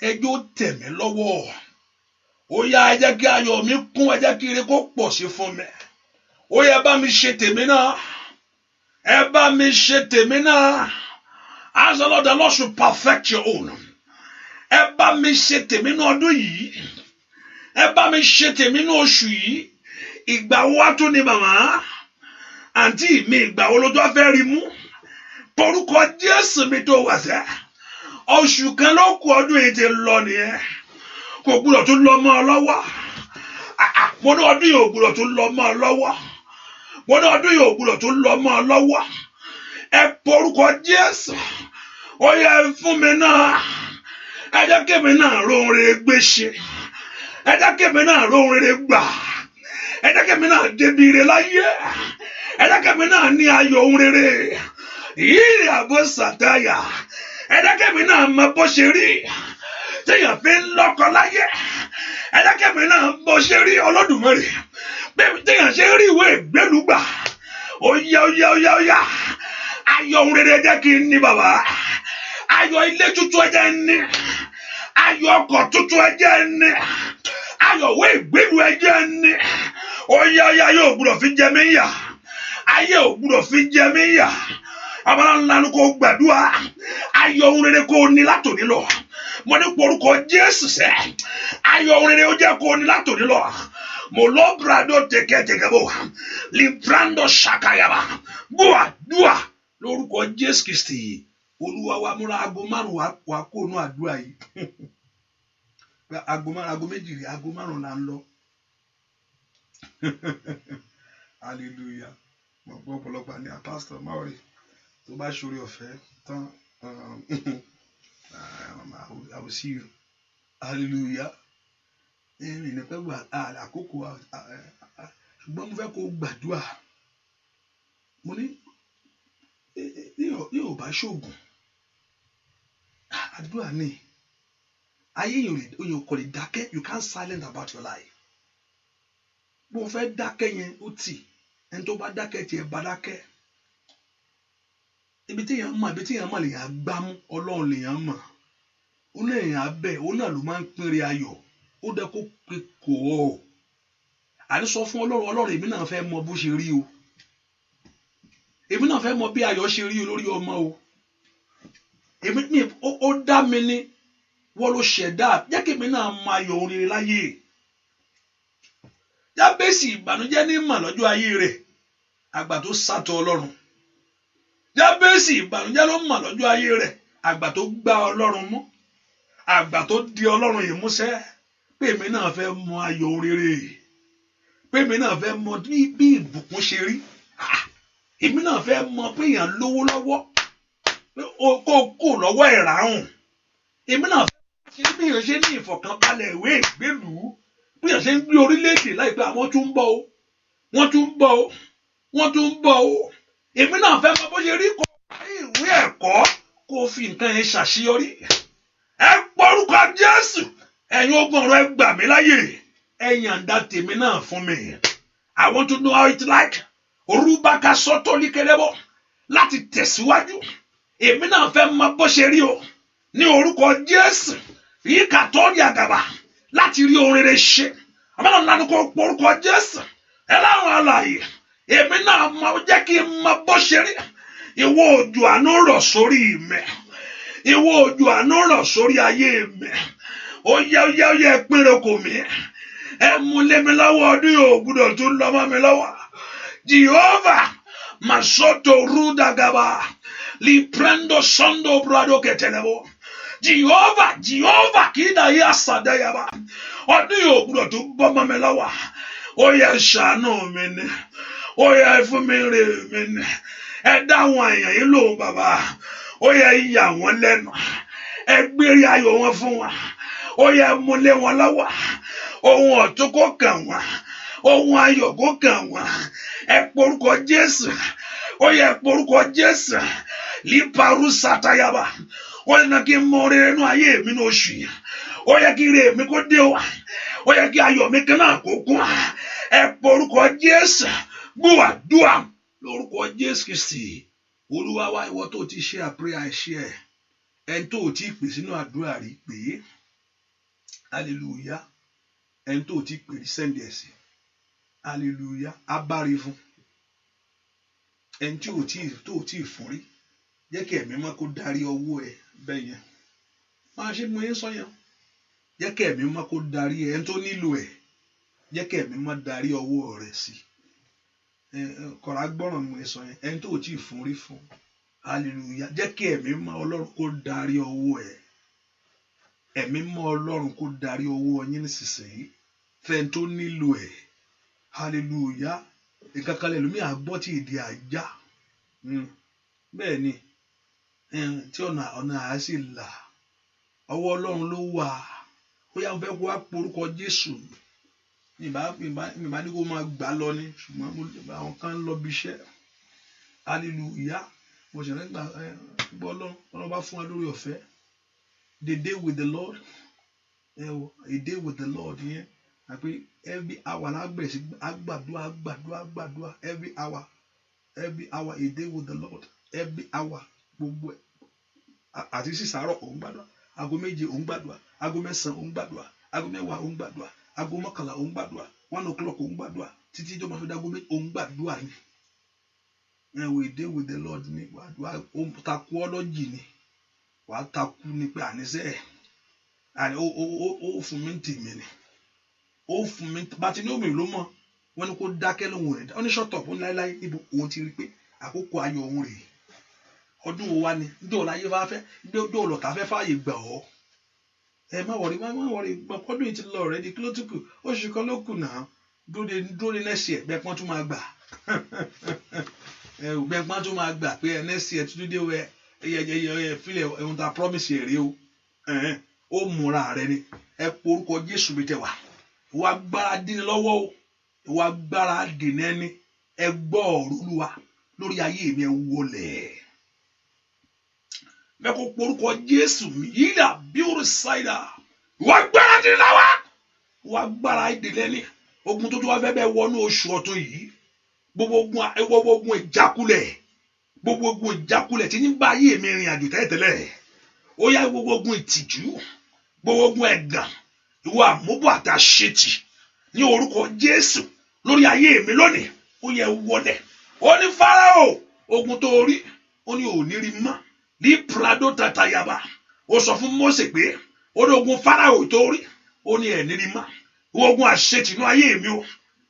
ẹ jẹ́ ó tẹ̀ mí lọ́wọ́ ó yá ẹ jẹ́ kí ayọ̀ mi kún ẹ jẹ́ kí ire kó pọ̀ sí fún mi ó yẹ bá mi ṣe tèmi náà ẹ bá mi ṣe tèmi náà. As the Lord should perfect your own. Ẹ bá mi ṣe tèmi ní ọdún yìí ẹ bá mi ṣe tèmi ní oṣù yìí ìgbà wo wá tún ni màmá àǹtí mi ìgbà wo ló tó fẹ́ rí mú porúkọ Jésù mi tó wà sẹ́ oṣù kan ló kù ọdún yìí ti lọ nìyẹn kò gbúdọ̀ tún lọ mọ́ ọ lọ́wọ́ mo ní ọdún yìí ò gbúdọ̀ tún lọ mọ́ ọ lọ́wọ́ mo ní ọdún yìí ò gbúdọ̀ tún lọ mọ́ ọ lọ́wọ́ ẹ porúkọ Jésù ó yẹ fún mi náà ẹ jẹ́ kí èmi náà rohun rere gbé ṣe ẹ jẹ́ kí èmi náà rohun rere gbà ẹ jẹ́ kí èmi náà débi ire láyé ẹ jẹ́ kí èmi náà ní ayọ̀ ohun rere yìí àbọ̀ sàtáyà ẹ jẹ́ kí èmi náà mọ bó ṣe rí téèyàn fi ń lọ́kọ láyé ẹ jẹ́ kí èmi náà bó ṣe rí Olódùmarè bẹ́ẹ̀ téèyàn ṣe rí ìwé ìgbélùgbà ó yá ayọ̀ ohun rere jẹ́ kí n ní bàbá ayọ̀ ilé tuntun ẹ jẹ́ n ní ayọ̀ ọkọ̀ tuntun ẹ jẹ́ n ní ayọ̀ ìwé ìgbélú ẹ jẹ́ n ní ó yá yóò gbúdọ̀ fi jẹ mí yà ayé ò gbúdọ̀ fi jẹ mí yà abala ńlá ni kò gbàdúrà ayọ̀ ohun rere kò ní látòní lọ mo ní porúkọ Jésù sẹ́ ayọ̀ ohun rere ó jẹ́ kò ní látòní lọ mo lọ brado tẹkẹtẹkẹ bò librando ṣàkàyàbà bùà dùà lórúkọ Jésù Kristi Olúwa wa múra aago márùn wá kó nú àdúrà yìí aago méjì rí aago márùn là ń lọ hallelujah mo gbọ́ ọ̀pọ̀lọpọ̀ ní pastor Maori tó bá ṣorí ọ̀fẹ́ tán I will see you hallelujah ẹ̀rìn ní pẹ́ gbà àkókò ṣùgbọ́n mo fẹ́ kó gbàdúrà mo ní yóò bá ṣoògùn àdúrà ní ayé yóò kò lè dákẹ́ you can't silent about your life bó fẹ́ dákẹ́ yẹn ó tì ẹni tó bá dákẹ́ tiẹ̀ bá dákẹ́ ibi tí èèyàn mọ̀ lèèyàn gbámú Ọlọ́run lèèyàn mọ̀ ó náà èèyàn abẹ́ ó náà ló máa ń pínre ayọ̀ ó dẹ́ kó pe kò ọ́ àní sọ fún Ọlọ́run èmi náà fẹ́ mọ bó ṣe rí o èmi náà fẹ́ mọ bí ayọ̀ ṣe rí o lórí ọmọ o èmi ó dá mi ní wọ́n ló ṣẹ̀dá jẹ́ kí èmi náà mọ ayọ̀ orin láyé Jábésì ìbànújẹ́ ní mà lọ́jọ́ ayé rẹ̀ àgbà tó sátọ̀ Ọlọ́run Jábésì ìbànújẹ́ ló mà lọ́jọ́ ayé rẹ̀ àgbà tó gbá Ọlọ́run mú àgbà tó di Ọlọ́run yìí músẹ́ pé èmi náà fẹ́ mọ ayọ̀ rere pé èmi náà fẹ́ mọ bí ìbùkún ṣe rí èmi náà fẹ́ mọ pé èèyàn lówó lọ́wọ́ kó kò lọ́wọ́ ìràrùn èmi náà fẹ́ bí èèyàn ṣe ní ìfọ̀kànbalẹ̀ ìwé ìgbélú bí èèyàn ṣe ń gbé orílẹ̀-èdè láìpẹ́ àwọn tún ń bọ̀ o èmi náà fẹ́ mọ bó ṣe rí kó ìwé ẹ̀kọ́ kó fi nǹkan yẹn ṣàṣeyọrí ẹ gbórúkọ Jésù ẹ̀yin ogun ọ̀rọ̀ ẹ gbà mí láyè ẹ yàǹda tèmi náà fún mi I want to know how it like orúbákà sọ́tọ̀ líkẹlẹ́bọ̀ láti tẹ̀síwájú èmi náà fẹ́ mọ bó ṣe rí o ní orúkọ Jésù yìí kà tó ní àgàbà láti rí ohun rere ṣe àmọ́ náà kó porúkọ Jésù ẹ láwọn alààyè èmi náà mọ jẹ́ kí n mọ bó ṣe rí ìwọ òjò àánú rọ̀ sórí mi ìwọ òjò àánú rọ̀ sórí ayé mi ó yẹ pínrẹ kò mí ẹ mú lé mi lọ́wọ́ ọdún yóò gbúdọ̀ tún lọ mọ́ mi lọ́wọ́ Jehovah, Masoto Rudagaba, Liprendo Sondo Brado Ketelebo. Jehovah, Kida Yasadayaba. Ọdún yóò gbúdọ̀ tó bọ́mọ mi lọ́wọ́. Ó yẹ ṣàánú mi ni. Ó yẹ fún mi rè mí ni. Ẹ dá àwọn èèyàn yìí lóhùn bàbá. Ó yẹ yà wọ́n lẹ́nu. Ẹ gbére ayọ̀ wọn fún wa. Ó yẹ múlé wọn lọ́wọ́. Ohun ọ̀tún kó kàn wọ́n. Ohun ayọ̀ kó kàn wọ́n. Ẹ porúkọ Jésù. Ó yẹ porúkọ Jésù. Líparú Sátayaba. Ó yẹ kí n mọ rere nínú ayé mi ní oṣù yìí. Ó yẹ kí ire mi kó dé wá. Ó yẹ kí ayọ̀ mi kan náà kó kún. Ẹ porúkọ Jésù. Gbọ́ àdúrà lórúkọ Jésù Kristi. Olúwa wa, ìwọ tó ti ṣe àpẹẹrẹ àìṣe ẹ̀. Ẹni tó ti pè sínú àdúrà rí pé hallelujah. Ẹni tó ti pè rí sẹ́ndì ẹ̀ sí. Hallelujah. Abárí fún. Ẹni tí tó ti fún rí. Jẹ́ kí ẹ̀mí mọ́ kó darí ọwọ́ ẹ̀ bẹ́ẹ̀ yẹn. Máa ṣe mú yín sọ yẹn. Jẹ́ kí ẹ̀mí mọ́ kó darí ẹni tó nílò ẹ̀. Jẹ́ kí ẹ̀mí mọ́ darí ọwọ́ rẹ̀ sí. Kọ̀rá gbọ́ràn mú yín sọ yẹn. Ẹni tó ti fún rí fún. Hallelujah. Jẹ́ kí ẹ̀mí mọ́ Ọlọ́run kó darí ọwọ́ ẹ̀. Ẹ̀mí mọ́ Ọlọ́run kó darí ọwọ́ yín nísinsìnyí. Fẹ́ni tó nílò ẹ̀. Hallelujah. Ìkankanlẹ̀ lómi àgbọ́ tí ìdí àjá. Bẹ́ẹ̀ ni. Tí ọ̀nà àá sì là. Ọwọ́ Ọlọ́run ló wà. Ó yá fẹ́ kó wá porúkọ Jésù. Ìbá ní kó máa gbà lọ ni. Ṣùgbọ́n àwọn kan ń lọ bí iṣẹ́. Hallelujah. Mo ṣe nígbà gbọ́ Ọlọ́run bá fún wa lórí ọ̀fẹ́. The day with the Lord. A day with the Lord yẹn. Àpé every hour lágbẹ̀rẹ̀ sí àgbàdúrà. Every hour. A day with the Lord. Every hour. Gbogbo ẹ̀. Àti sísàárọ̀ òun gbàdúrà. Aago 7 òun gbàdúrà. Aago 9 òun gbàdúrà. Aago 10 òun gbàdúrà. Aago 11 òun gbàdúrà. 1 o'clock òun gbàdúrà. Títí tó máa fi dágó 2 òun gbàdúrà ni. We day with the Lord ni wàá takú ọlọ́jì ni. Wàá takú ni pé àníṣe ẹ̀. Ó fún mi tì mí ni. Ó fún mi bàtí ní omi ló mọ̀. Wọ́n ní kó dákẹ́ lóhùn rẹ̀. Wọ́n ní shut up láíláí ibo òun ti rí pé àkókò ayọ̀ òun rèé. Ọdún wo wá ni ndó láyé bá fẹ́ ndó lọ̀tà fẹ́ fààyè gbà ọ́. Ẹ má wọrí ọdún yìí ti lọ rẹ̀ di kí ló tún kù oṣù kan ló kù náà dúró de next year bẹ́ẹ̀ pọ́n tún máa gbà. Bẹ́ẹ̀ pọ́n tún máa gbà pé next year tún dé wẹ́ fílẹ̀ ohun tá a promise èrè o. Ó múra rẹ ni ẹ porúkọ Jésù mi tẹ wá. Ìwà agbára dín lọ́wọ́ o. Ìwà agbára dín ẹni ẹ gbọ́ ọ̀rọ̀ Olúwa lórí ayé mi ẹ wọlé. Mẹ́kò porúkọ Jésù mi yíyá bíórì ṣáìdà. Ìwà agbára dín lọ́wọ́. Ìwà agbára ìdílé ni ogun tó tún wá fẹ́ bẹ́ẹ̀ wọnú oṣù ọ̀tún yìí. Gbogbo ogun ìjákulẹ̀ tí ní bá ayé mi rìn àjò tẹ́lẹ̀tẹ́lẹ̀. Ó yá gbogbo ogun ìtìjú. Gbogbo ogun ẹ̀gàn. Ìwà àmúbọ̀ àtàṣetì ní orúkọ Jésù lórí ayé mi lónìí. Ó yẹ wọlé. Ó ní Fáráò ogun tó rí. Ó ní ò ní rí mọ́. Ní Prado Tatayaba. Ó sọ fún Mósè pé ó ní ogun Fáráò tó rí. Ó ní ẹ̀ ní rí mọ́. Ìwọ ogun àṣetì inú ayé mi o.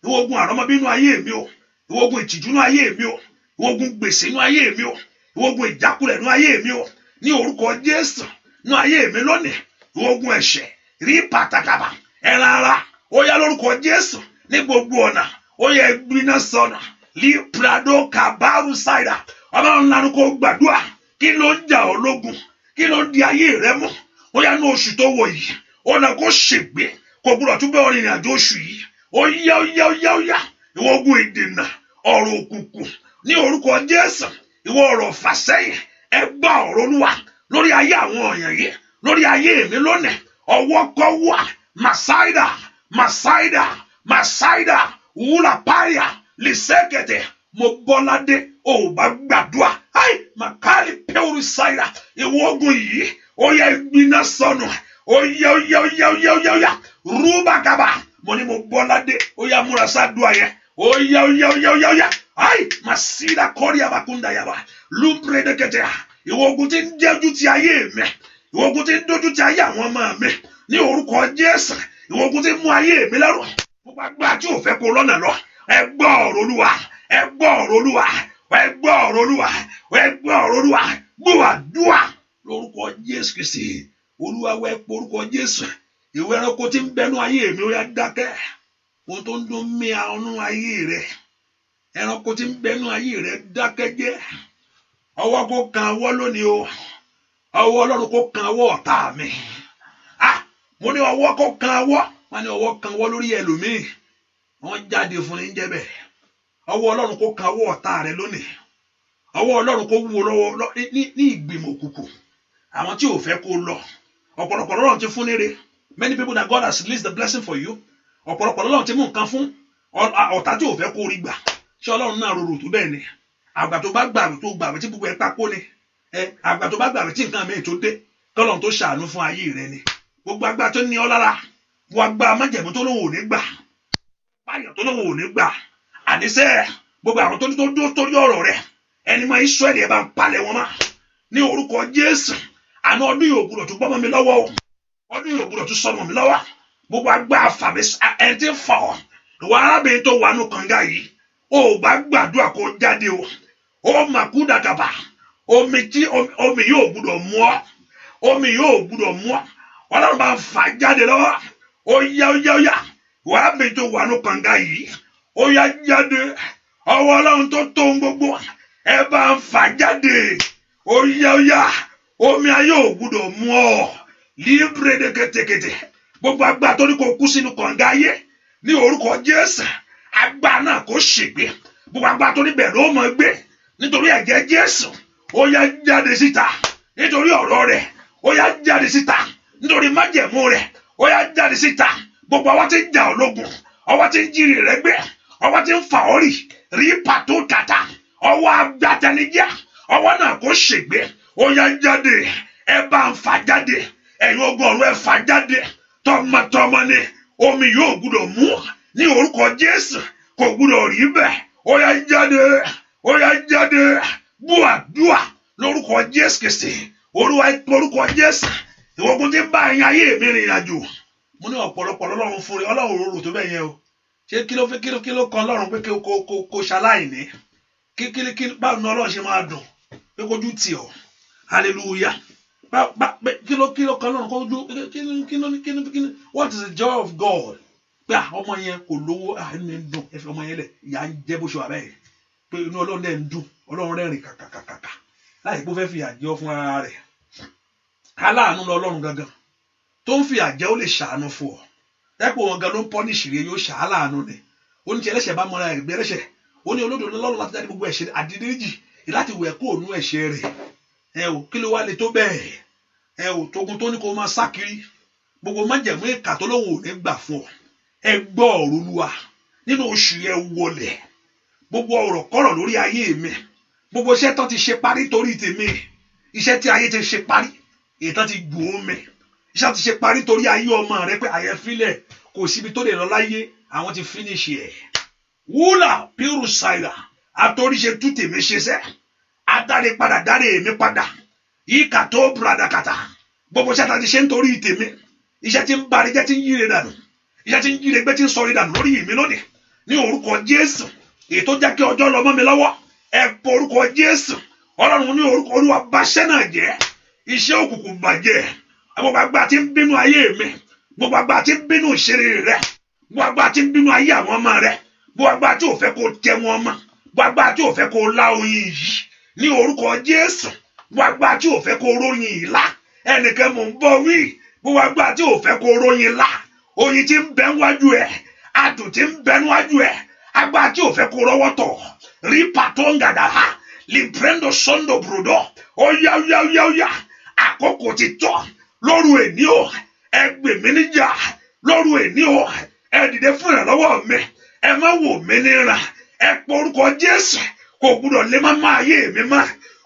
Ìwọ ogun àrọ́mọbí inú ayé mi o. Ìwọ ogun ìtìjú inú ayé mi o. Ìwọ ogun gbèsè inú ayé mi o. Ìwọ ogun ìjákulẹ̀ inú ayé mi o. Ní orúkọ Jésù inú ayé mi lónìí. Ìwọ ogun ẹ̀ṣẹ̀ rí pàtàkàbà ẹran ara. Ó yá lórúkọ Jésù ní gbogbo ọ̀nà. Ó yẹ gbiná sọnà. Lí Prado Kabaru Saida. Ọlọ́run lanu kó gbàdúrà. Kí ló ń jà ọ́ lógun? Kí ló ń di ayé rẹ mú? Ó yá ní oṣù tó wọ̀ yìí. Ó nà kó ṣègbé. Kò gbúdọ̀ tún bẹ́ẹ̀ rìnrìn àjò oṣù yìí. Ó yá. Ìwọ ogun ìdènà ọ̀rọ̀ òkùnkùn ní orúkọ Jésù. Ìwọ ọ̀rọ̀ fàsẹ́yìn. Ẹ gbọ́ ọ̀rọ̀ Olúwa lórí ayé àwọn ọ̀yàn yìí. Lórí ayé mi lónìí. Ọwọ́ kọ́ wà. Masaida. Wúlà páyà. Lìsẹ́kẹ̀tẹ̀. Mo bọ́ládé. Ò bá gbàdúrà. Màkàlì pẹ́wùrì sáyà. Ìwọ ogun yìí. Ó yẹ gbiná sọnù. Ó yá. Rúbàkàbà. Mo ní mo bọ́ládé. Ó yá múra sádùá yẹn. Ó yá. Masida kọ́rí abakunda yaba. Lúmpredekẹtẹ̀. Ìwọ ogun tí ń jẹ́jú ti ayé mi. Ìwọ ogun tí ń dójú ti ayé àwọn ọmọ mi. Ní orúkọ Jésù. Ìwọ ogun tí ń mú ayé mi lẹ́rù. Gbogbo agbára tí ò fẹ́ kó lọ́nà lọ. Ẹ gbọ́ ọ̀rọ̀ Olúwa. ẹ gbọ́ ọ̀rọ̀ Olúwa, ẹ gbọ́ ọ̀rọ̀ Olúwa, ẹ gbọ́ ọ̀rọ̀ Olúwa, gbọ́ àdúrà lórúkọ Jésù Kristi. Olúwa wẹ porúkọ Jésù. Ìwé ẹranko tí ń bẹnu ayé mi ó yá dákẹ́. Ohun tó ń dún mí àánú ayé rẹ, ẹranko tí ń bẹnu ayé rẹ dákẹ́ jẹ́. Ọwọ́ kó kan ọwọ́ lónìí o. Ọwọ́ Ọlọ́run kó kan ọwọ́ ọ̀tá mi. Mo ní ọwọ́ kó kan ọwọ́. Wọ́n ní ọwọ́ kan ọwọ́ lórí ẹlòmíì. Wọ́n jáde fún ní jẹ́ bẹ́ẹ̀. Ọwọ́ Ọlọ́run kó kan ọwọ́ ọ̀tá rẹ lónìí. Ọwọ́ Ọlọ́run kó wúwo lọ́wọ́ ní ìgbìmọ̀ òkùnkùn. Àwọn tí ò fẹ́ kó lọ. Ọ̀pọ̀lọpọ̀ Ọlọ́run ti fún níre. Many people that God has released the blessing for you. Ọ̀pọ̀lọpọ̀ Ọlọ́run ti mú nǹkan fún ọ̀tá tí ò fẹ́ kó rí gbà. Ṣé Ọlọ́run náà rorò tó bẹ́ẹ̀ ni? Àgbà tó bá gbàwé tó gbàwé tí gbogbo ẹ̀ pákó ni. Àgbà tó bá gbàwé tí nǹkan mìíràn tó dé. Kọ́lọ́run tó ṣàánú fún ayé rẹ ni. Gbogbo agbára tó ní ọ lára. Wọ́n agbára májẹ̀mú tó lóun ò ní gbà. Báyọ̀ tó lóun ò ní gbà. Àníṣe gbogbo àwọn tó dúró torí ọ̀rọ̀ rẹ. Ẹni máa Ísírẹ́lì ẹ̀ bá ń palẹ̀ wọn mọ́. Ní orúkọ Jésù. Àná ọdún yóò gbúdọ̀ tó gbọ́mọ mi lọ́wọ́ o. Ọdún yóò gbúdọ̀ tó sọmọ mi lọ́wọ́. Gbogbo agbára fàmí ẹni tí ń fà ọ́. Ìwọ arábìnrin tó wà nù kànga yìí. O bá gbàdúrà kó jáde o. Ó mà kú dàgàbà. Omi yóò gbúdọ̀ mú ọ. Omi yóò gbúdọ̀ mú ọ. Ọlọ́run bá ń fà jáde lọ́wọ́. Ó yá. Ìwọ arábìnrin tó wà nù kànga yìí. Ó yá jáde. Ọwọ́ Ọlọ́run tó tó ń gbogbo. Ẹ bá ń fà jáde. Ó yá. Omi ayé ò gbúdọ̀ mú ọ. Libre de kẹtẹkẹtẹ. Gbogbo agbá tó ní kó kú sínú kànga ayé. Ní orúkọ Jésù. Agbá náà kó ṣègbé. Gbogbo agbá tó ní bẹ̀rẹ̀ ó mọ̀ gbé. Nítorí ẹ̀jẹ̀ Jésù. Ó yá jáde síta. Nítorí ọ̀rọ̀ rẹ̀. Ó yá jáde síta. Nítorí májẹ̀mú rẹ̀. Ó yá jáde síta. Gbogbo ọwọ́ tí ń jà ológun. Ọwọ́ tí ń jírí rẹ̀ gbé. Ọwọ́ tí ń fà ọ́ rì. Rí pàtó tàtà. Ọwọ́ agbátẹnijẹ́. Ọwọ́ náà kó ṣègbé. Ó yá jáde. Ẹ bá ń fà jáde. Ẹ̀yin ogun ọ̀run ẹ fà jáde. Tọmọtọmọ ni omi yóò gbúdọ̀ mú. Ní orúkọ Jésù kò gbúdọ̀ rí bẹ́ẹ̀. Ó yá jáde. Ó yá jáde. Gbúàdúà lórúkọ Jésù Kristi. Olúwa orúkọ Jésù. Ìwọ ogun tí ń bá ẹ̀yin ayé mi rìnrìn àjò. Mo ní ọ̀pọ̀lọpọ̀ Ọlọ́run fún rẹ. Ọlọ́run rorò tó bẹ́ẹ̀ yẹn o. Ṣé kí ló kan Ọlọ́run pé kó ṣaláìní? Báwo ni Ọlọ́run ṣe máa dùn pé kójú tì ọ́? Hallelujah. Kí ló kan Ọlọ́run kójú? What is the joy of God? Pé ọmọ yẹn kò lówó, inú mi ń dùn, ẹ fi ọmọ yẹn lẹ̀, ìyá ń jẹ́ bó ṣe wà bẹ́ẹ̀. Pé inú Ọlọ́run dẹ̀ ń dùn, Ọlọ́run rẹ́rìn kàkàkàkà. Láì pé ó fẹ́ fi àjẹ́ fún ara rẹ̀. Aláàánú lọ Ọlọ́run gangan. Tó ń fi àjẹ́ ó lè ṣàánú fún ọ. Dẹ́pọ̀ wọn gan ló ń pọ́nìṣì rẹ̀ yóò ṣàánú ni. Ó ní tí ẹlẹ́ṣẹ̀ bá mọ́ra ẹ̀gbẹ́ ẹlẹ́ṣẹ̀. Ó ní olódodo lọ́rùn láti dárí gbogbo ẹ̀ṣẹ̀ àdídéjì láti wẹ̀ kó ònú ẹ̀ṣẹ̀ rẹ̀. Kí ló wá le tó bẹ́ẹ̀? Tógun tó ní kó máa sá kiri. Gbogbo májẹ̀mú ìkà tó lóun ò ní gbà fún ọ. Ẹ gbọ́ ọ̀rọ̀ Olúwa nínú oṣù yẹn wọlẹ̀. Gbogbo ọ̀rọ̀ kọ́rọ̀ lórí ayé mi. Gbogbo iṣẹ́ tán ti ṣe parí torí tèmi. Iṣẹ́ tí ayé ti ṣe parí. Èyí tán ti gbòó mi. Iṣẹ́ ti ṣe parí torí ayé ọmọ rẹ pé àyẹ̀fílẹ̀ kò síbi tó lè lọ láyé. Àwọn ti finish ẹ̀. Wúlà pírù ṣàìrà. Àtòríṣe tú tèmi ṣe sẹ́. Adáre padà dáre èmi padà. Ìkà tó bradakata. Gbogbo iṣẹ́ tán ti ṣe nítorí tèmi. Iṣẹ́ tí ń bari jẹ́ tí ń yíre dànù. Iṣẹ́ tí ń yíre gbé tí ń sọrí dànù lórí mi lónìí. Ní orúkọ Jésù. Èyí tó jẹ́ kí ọjọ́ lọ mọ́ mi lọ́wọ́. Ẹ pọ orúkọ Jésù. Ọlọ́run ní orúkọ Olúwa baṣẹ́ náà jẹ́. Iṣẹ́ òkùnkùn bàjẹ́. Gbogbo agbá tí ń bínú ayé mi. Gbogbo agbá tí ń bínú ìṣeré rẹ̀. Gbogbo agbá tí ń bínú ayé àwọn ọmọ rẹ̀. Gbogbo agbá tí ò fẹ́ kó tẹ wọn mọ́. Gbogbo agbá tí ò fẹ́ kó lá oyin yìí. Ní orúkọ Jésù. Gbogbo agbá tí ò fẹ́ kó róyin yìí lá. Ẹnìkan mò ń bọ̀ wí. Gbogbo agbá tí ò fẹ́ kó róyin lá. Oyin tí ń bẹ níwájú ẹ̀. Adùn tí ń bẹ níwájú ẹ̀. Agbá tí ò fẹ́ kó rọ́wọ́ tọ̀. Rí pàtó ń gàdà ha. Librendo sondo brudo. Ó yá. Àkókò ti tọ́. Lóru èní o. Ẹ gbè mí níjà. Lóru èní o. Ẹ dìde fún ìrànlọ́wọ́ mi. Ẹ má wò mí níran. Ẹ pọ orúkọ Jésù. Kò gbúdọ̀ lé má ayé mi má.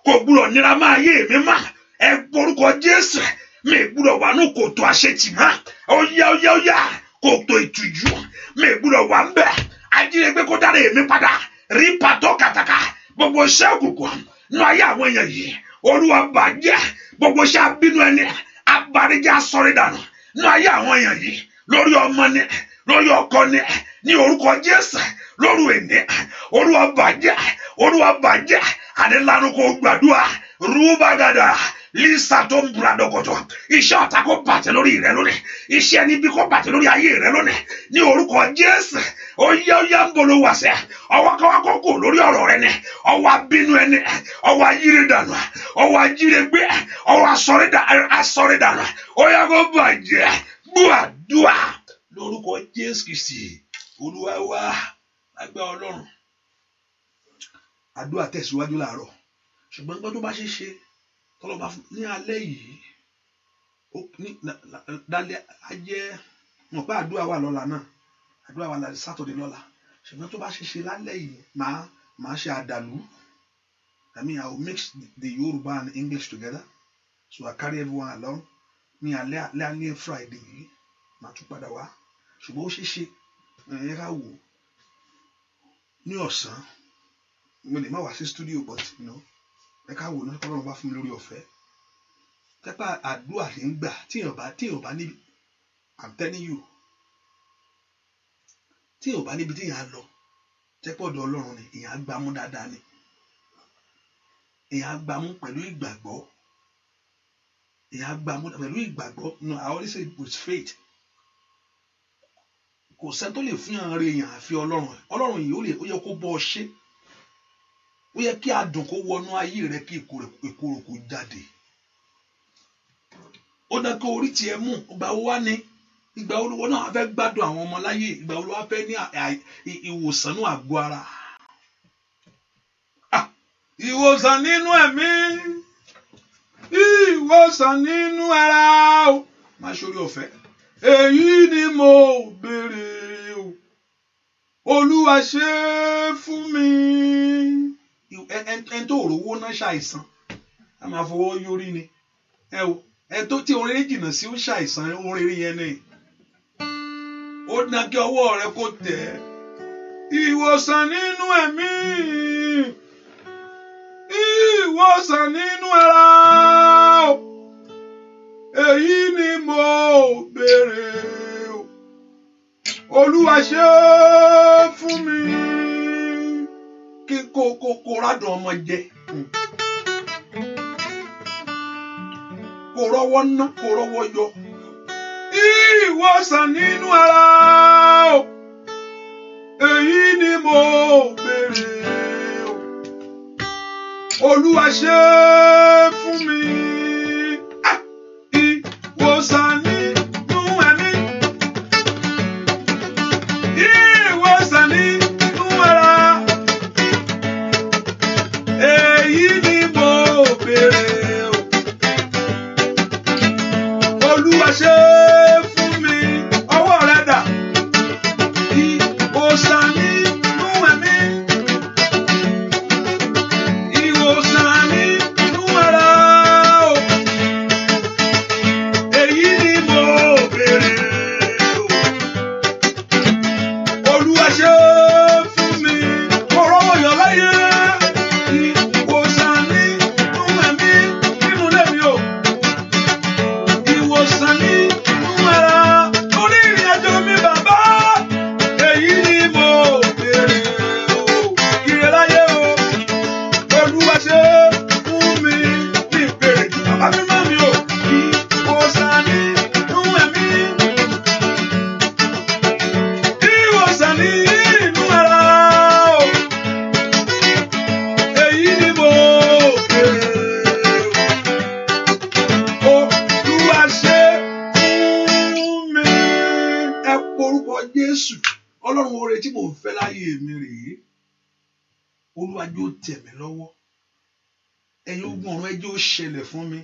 Kò gbúdọ̀ nira má ayé mi má. Ẹ pọ orúkọ Jésù. Mi gbúdọ̀ wà ní kòtò àṣetì má. Ó yá. Kòtò ìtìjú. Mi gbúdọ̀ wà ń bẹ̀. Ajínigbé kó dára èmi padà. Rí pàtó kàtàkà. Gbogbo iṣẹ́ òkùnkùn nínú ayé àwọn èèyàn yìí. Olúwa bàjẹ́. Gbogbo iṣẹ́ abínú ẹni. Abarijẹ́ asọ̀rí dànù. Nínú ayé àwọn èèyàn yìí. Lórí ọmọ ni. lórí ọkọ ní orúkọ Jésù lóru èní Olúwa bàjẹ́ àdélánú kò gbàdúrà rúbàgàdà lísà tó ń bùràdọ̀gọ̀dọ̀ iṣẹ́ ọ̀tá kò bàjẹ́ lórí rẹ lónìí iṣẹ́ ẹni bí kò bàjẹ́ lórí ayé rẹ lónìí ní orúkọ Jésù ó yá ń bolo wàṣẹ ọwọ́ kọ́wọ́ kókò lórí ọ̀rọ̀ rẹ ni ọwọ́ abínú ẹni ọwọ́ ayíre dànù ọwọ́ ajíre gbé ọwọ́ asọ̀rẹ́ dànù ó yá kó bàjẹ́ gbúàdúà lórúkọ Jésù Kristi Olúwa wa lágbára Ọlọ́run. Àdúrà tẹ̀síwájú láàárọ̀ ṣùgbọ́n gbọ́dọ̀ bá ṣe tọ́lọ́ba ní alẹ́ yìí dálẹ́ ajẹ́ mọ̀ pé àdúrà wà lọ́la náà àdúrà wà lálẹ́ Sátọ̀dé lọ́la ṣùgbọ́n tó bá ṣe lálẹ́ yìí máa ṣe àdàlú. I mean, I will mix the Yoruba and English together so I carry everyone along ní alẹ́ Friday yìí máa tún padà wá ṣùgbọ́n ó ẹ ká wò ní ọ̀sán mo lè má wá sí studio but ẹ ká wò náà kọ́lọ́run bá fún mi lórí ọ̀fẹ́ tẹ́pá àdúrà ṣe ń gbà tíyàn bá níbi I'm telling you tíyàn bá níbi tíyàn á lọ tẹ́pọ̀ ọ̀dọ̀ Ọlọ́run ni èèyàn á gbámú dáadáa ni èèyàn á gbámú pẹ̀lú ìgbàgbọ́ no I always say with faith kò sẹ́ni tó lè fún yàn rè èèyàn àfi Ọlọ́run yìí ó yẹ kó bọ́ ọ ṣe ó yẹ kí adùn kó wọnú ayé rẹ kí ìkorò kó jáde ó dá kó orí tiẹ̀ mú ìgbà wo wá ní ìgbà olówó náà fẹ́ gbádùn àwọn ọmọ láyé ìgbà olówó fẹ́ ní ìwòsàn ní àgọ́ ara ìwòsàn nínú ẹ̀mí ìwòsàn nínú ara o máa ṣorí ọ̀fẹ́ èyí ni mo béèrè o Olúwa ṣe fún mi ẹn tó rówó náà ṣàìsàn a máa fọwọ́ yọrí ni ẹn tó tí orin jìnnà sí ó ṣàìsàn orin yẹn ni ó dá kí ọwọ́ rẹ kó tẹ̀ ìwòsàn nínú ẹ̀mí ìwòsàn nínú ara èyí ni mo béèrè Olúwa ṣe fún mi kí kó rádùn ọmọ jẹ kó rọ́wọ́ ná kó rọ́wọ́ yọ ìwòsàn nínú ara èyí ni mo béèrè Olúwa ṣe fún mi ìwòsàn nínú ẹ̀mí ìwòsàn nínú ara èyí ni mo béèrè Olúwa ṣe fún mi ọwọ́ rẹ dà ìwòsàn nínú ẹ̀mí ìwòsàn nínú ara èyí ni mo béèrè Olúwa ṣe fún mi ọ̀rọ̀ yọ láyé ìwòsàn nínú ẹ̀mí nínú lẹ́mi o ìwòsàn nínú ara lórí ìrìn àjò mi bàbá èyí ni mo béèrè o ire láyé o Olúwa ṣe fún mi ní ìbéèrè bàbá mímọ́ mi o ìwòsàn nínú ẹ̀mí ìwòsàn nínú ara o èyí ni mo béèrè Olúwa ṣe fún mi ẹ porúkọ Jésù Ọlọ́run oore tí mò ń fẹ́ láyé mi rèé Olúwa jọ̀ọ́ tẹ̀ mí lọ́wọ́ ẹ̀yin ogun ọ̀run ẹ jẹ́ ó ṣẹlẹ̀ fún mi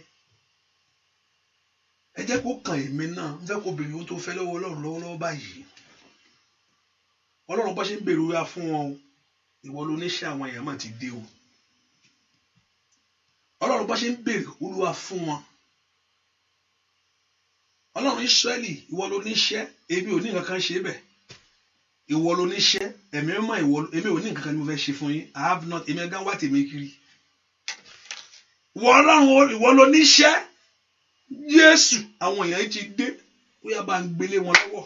ẹ jẹ́ kó kàn èmi náà ń fẹ́ kó béèrè ohun tó fẹ́ lọ́wọ́ Ọlọ́run lọ́wọ́lọ́wọ́ báyìí Ọlọ́run bá ṣe ń béèrè orí fún wọn o ìwọ ló níṣẹ́ àwọn èèyàn mà ti dé o Ọlọ́run bá ṣe ń béèrè Olúwa fún wọn Ọlọ́run Ísírẹ́lì ìwọ ló níṣẹ́ èmi ò ní nǹkan kan ṣe bẹ́ẹ̀ ìwọ ló níṣẹ́ ẹ̀mí mọ́ èmi ò ní nǹkan kan ni mo fẹ́ ṣe fún yín I have not èmi gan wá tèmi kiri Ọlọ́run ìwọ ló níṣẹ́ Jésù àwọn èèyàn ti dé ó yá bá ń gbélé wọn lọ́wọ́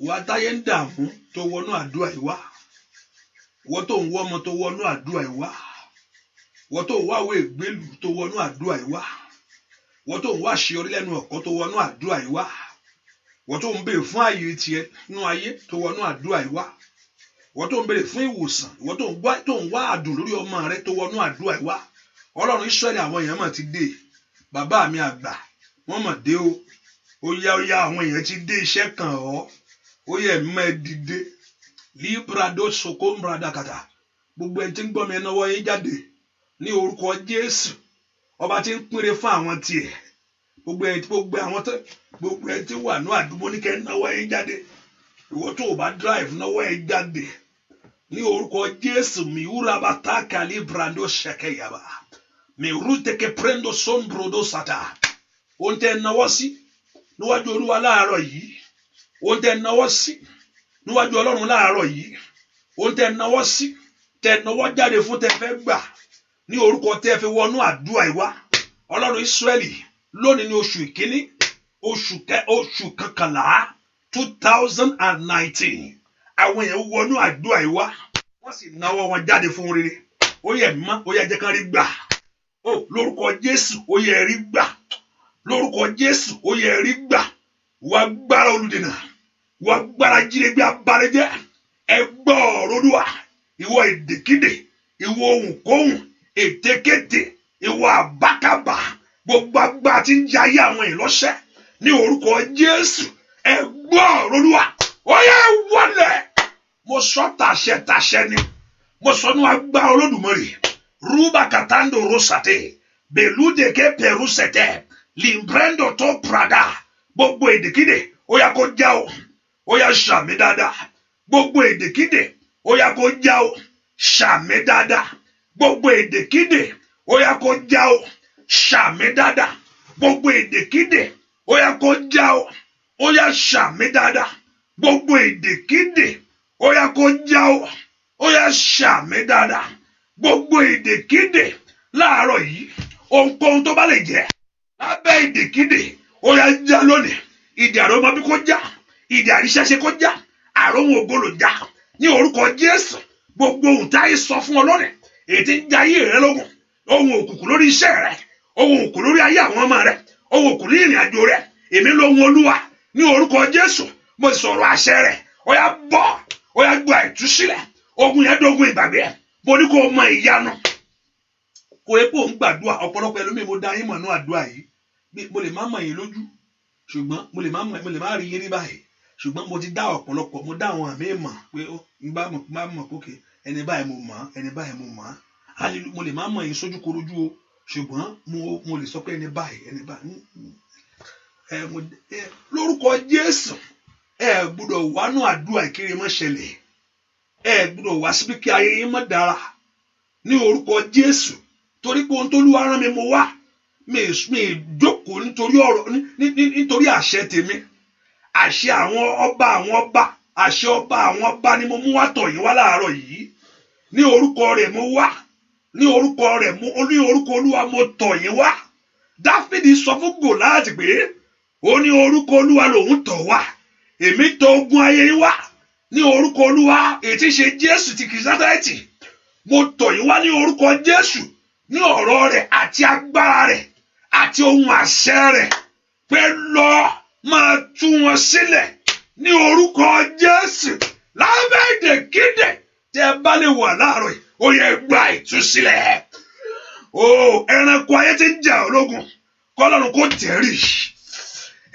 wà táyé ń dààmú tó wọnú àdúrà yìí wá, wọ́n tó ń wọ́ ọmọ tó wọnú àdúrà yìí wá, wọ́n tó ń wá àwọ̀ ìgbélú tó wọnú àdúrà yìí wá, wọ́n tó ń wá àṣeyọrí lẹ́nu ọ̀kọ́ tó wọnú àdúrà yìí wá, wọ́n tó ń béèrè fún ààyè tiẹ̀ nínú ayé tó wọnú àdúrà yìí wá, wọ́n tó ń béèrè fún ìwòsàn, wọ́n tó ń wá àdùn lórí ọmọ rẹ tó wọnú àdúrà yìí wá. Ọlọ́run Ísírẹ́lì, àwọn èèyàn mà ti dé, bàbá mi àgbà wọ́n mà dé o. Ó yá àwọn èèyàn ti dé, iṣẹ́ kàn ọ́, ó yẹ mọ́ ẹ dìde librado sokombradakata. Gbogbo ẹni tí ń gbọ́ mi ẹnáwó yín jáde ní orúkọ Jésù, ọba tí ń pínre fún àwọn tiẹ̀. Gbogbo ẹni tí wà ní àdúgbò ní kẹ́ náwó yín jáde. Ìwọ tó o bá drive náwó yín jáde ní orúkọ Jésù. Miura bataka librando shekeyaba, miurute ke prendo sombrodo sata. Ohun tẹ́ náwó sí níwájú Olúwa láàárọ̀ yìí, ohun tẹ́ náwó sí níwájú Ọlọ́run láàárọ̀ yìí, ohun tẹ́ náwó sí, tẹ́ náwó jáde fún, tẹ́ fẹ́ gbà ní orúkọ tẹ́ fi wọnú àdúrà ìwá. Ọlọ́run Ísírẹ́lì, lónìí ní oṣù ìkíní, oṣù kọkànlá 2019, àwọn èèyàn wọnú àdúrà ìwá, wọ́n sì náwó wọn jáde fún rere. Ó yẹ mọ́, ó yẹ jẹ́ kán rí gbà. Ó lórúkọ Jésù, ó yẹ rí gbà. Lórúkọ Jésù, ó yẹ rí gbà. Wà gbára olùdènà, wà gbára jírégbé abalẹjẹ. Ẹ gbọ́ ọ̀rọ̀ Olúwa, ìwọ èdèkídè, ìwọ ohunkóhun, ètekéte, ìwọ àbákàbà, gbogbo agbá tí ń jayé àwọn ìlọ́ṣẹ́ ní orúkọ Jésù. Ẹ gbọ́ ọ̀rọ̀ Olúwa, ó yẹ wọlé. Mo sọ tàṣẹ ni, mo sọ ní agbára Olódùmarè. Rúbà kàtàndò rosate, bèlúdèké pèrúsẹtẹ, limbrendo tó prada. Gbogbo èdèkídè, ó yá kó já o, ó yá ṣàmì dáadáa. Gbogbo èdèkídè, ó yá kó já o, ṣàmì dáadáa. Gbogbo èdèkídè, ó yá kó já o, ṣàmì dáadáa. Gbogbo èdèkídè, ó yá kó já o, ó yá ṣàmì dáadáa. Gbogbo èdèkídè, ó yá kó já o, ó yá ṣàmì dáadáa. Gbogbo èdèkídè láàárọ̀ yìí, ohunkóhun tó bá lè jẹ́ lábẹ́ èdèkídè, ó yá já lónìí. Ìdè àrọ́mọ bí kò já, ìdè àríṣẹ́ṣe kò já, àrọ́mọ ògolo já ní orúkọ Jésù. Gbogbo ohun táyé sọ fún ọ lónìí, èyí tí ń já ayé rẹ lógun, ohun òkùnkùn lórí iṣẹ́ rẹ, ohun òkùnkùn lórí ayé àwọn ọmọ rẹ, ohun òkùnkùn ní ìrìn àjò rẹ, èmi lóhun Olúwa ní orúkọ Jésù. Mo sọ̀rọ̀ àṣẹ rẹ, ó yá bọ́, ó yá gba ìtúsílẹ̀. Ogun yẹn dógun ìgbàgbé. Mo ní kó mọ ìyanu. Kò yẹ kó ń gbàdúrà. Ọ̀pọ̀lọpọ̀ ẹlòmíì mo dá yín mọ̀ ní àdúrà yìí. Mo lè má mọ̀ yín lójú, ṣùgbọ́n mo lè má rí yín rí báyìí, ṣùgbọ́n mo ti dá ọ̀pọ̀lọpọ̀, mo dá àwọn àmì mọ̀ pé ó ń bá mọ̀ pókè ẹni báyìí mo mọ̀, ẹni báyìí mo mọ̀. Mo lè má mọ̀ yín sójú korojú o, ṣùgbọ́n mo lè sọ pé ẹni báyìí. Lórúkọ Jésù, ẹ gbọ́dọ̀ wá nú àdúrà ìkéré mọ́ ṣẹlẹ̀. Ẹ gbọ́dọ̀ wá síbi kí ayé yín mọ́ dára ní orúkọ Jésù. Torí pé ohun tó Olúwa rán mi mo wá. Mi jókòó nítorí àṣẹ tèmi. Àṣẹ àwọn ọba, àṣẹ ọba àwọn ọba ni mo mú wá tọ̀ yín wá láàárọ̀ yìí. Ní orúkọ rẹ̀ mo wá. Ní orúkọ rẹ̀ ní orúkọ Olúwa mo tọ̀ yín wá. Dáfídì sọ fún Gòláàtì pé ó ní orúkọ Olúwa lòun tọ̀ wá. Èmi tọ̀ ogun ayé yín wá ní orúkọ Olúwa, èyí tí ṣe Jésù ti Kìrìsìtẹ́nì. Mo tọ̀ yín wá ní orúkọ Jésù, ní ọ̀rọ̀ rẹ̀ àti agbára rẹ̀ àti ohun àṣẹ rẹ̀, pé lọ máa tú wọn sílẹ̀ ní orúkọ Jésù. Lábẹ́ èdèkídè tẹ́ bá lè wà láàárọ̀ yìí, ó yẹ gba ìtúsílẹ̀. Ẹranko ayé tí ń jà ológun, kọ́lọ́run kó tẹ̀rí.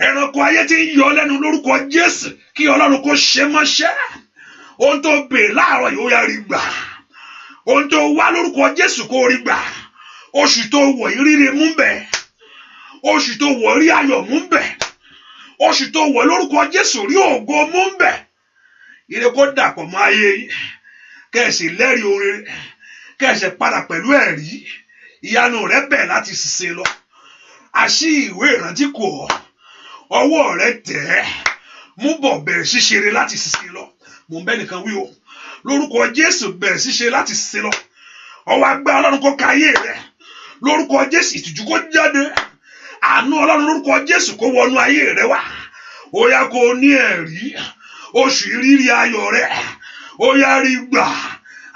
Ẹranko ayé tí ń yọ lẹ́nu lórúkọ Jésù, kí Ọlọ́run kó ṣe mọ́ṣẹ́. Ohun tó bèèrè láàárọ̀ yìí ó yá rí gbà. Ohun tó wá lórúkọ Jésù kó rí gbà. Oṣù tó wọ̀ yìí ríre mú bẹ̀. Oṣù tó wọ̀ rí ayọ̀ mú bẹ̀. Oṣù tó wọ̀ lórúkọ Jésù rí ògo mú bẹ̀. Ire kó dàpọ̀ mọ́ ayé yìí. Kẹ̀sì lẹ́rìí oore. Kẹ̀sì padà pẹ̀lú ẹ̀rí. Ìyanu rẹ̀ bẹ̀ láti ṣiṣẹ́ lọ. Àṣì ìwé ìrántí kò ọwọ́ rẹ̀ tẹ̀. Mú bọ̀ bẹ̀rẹ̀ ṣíṣeré láti ṣiṣẹ́ lọ. Mò ń bẹ́ nìkan wí o. Lórúkọ Jésù bẹ̀rẹ̀ ṣíṣe láti ṣiṣẹ́ lọ. Ọwọ́ agbára Ọlọ́run kó ka ayé rẹ̀. Lórúkọ Jésù ìtìjú kó jáde. Àánú Ọlọ́run lórúkọ Jésù kó wọnú ayé rẹ̀ wá. Ó yá kó ní ẹ̀rí. oṣù ìrírí ayọ̀ rẹ ó yá rí gbà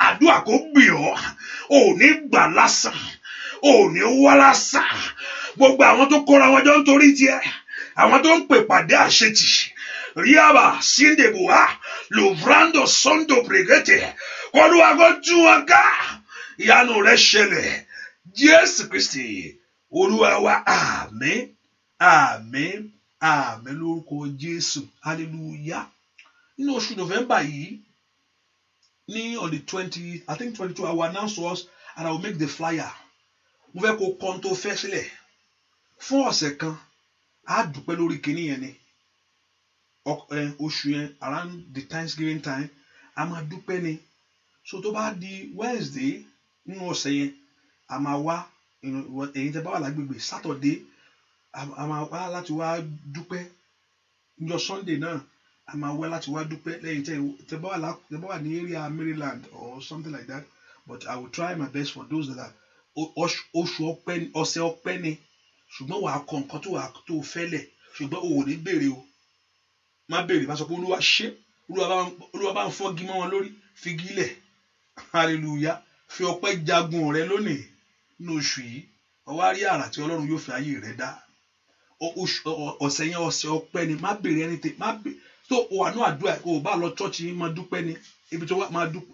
àdúrà kó gbì ọ́ ò ní gbà lásán ò ní wá lásán gbogbo àwọn tó kóra wọn jọ nítorí tiẹ̀ àwọn tó ń pè pàdé àṣetì ríàbà síndèbùwá lùvrando sondo brigette Olúwa kó tú wọn ká ìyanu rẹ ṣẹlẹ̀ Jésù Kristi Olúwa wa àmín àmín àmín lórúkọ Jésù hallelujah. Nínú oṣù November yìí ní on the 20 I think 22 I will announce to us and I will make the flyer. Mo fẹ́ kó kọ́ tó fẹ́ sílẹ̀ fún ọ̀sẹ̀ kan á dúpẹ́ lórí kinní yẹn ni oṣù yẹn around the Thanksgiving time a máa dúpẹ́ ni so tó bá di Wednesday nínú ọ̀sẹ̀ yẹn a máa wá èyí tẹ́ bá wà lágbègbè Saturday a máa wá láti wá dúpẹ́ níjọ́ Sunday náà a máa wá láti wá dúpẹ́ lẹ́yìn tẹ́ bá wà ní area Maryland or something like that but I will try my best for those that are oṣù ọpẹ́ ọ̀sẹ̀ ọpẹ́ ni ṣùgbọ́n wàá kọ nǹkan tó fẹ́lẹ̀ ṣùgbọ́n o ò ní béèrè o má béèrè bá sọ pé Olúwa ṣe Olúwa bá ń fọ́gi mọ́ wọn lórí fi gílẹ̀ hallelujah fi ọpẹ́ jagun rẹ lónìí ní oṣù yìí ọwọ́ á rí àrà tí Ọlọ́run yóò fi ayé rẹ dá ọ̀sẹ̀ yẹn ọ̀sẹ̀ ọpẹ́ ni má béèrè anything má béèrè tó o wà ní àdúrà o bá lọ church yìí máa dúpẹ́ ni ibi tó wà máa dúpẹ́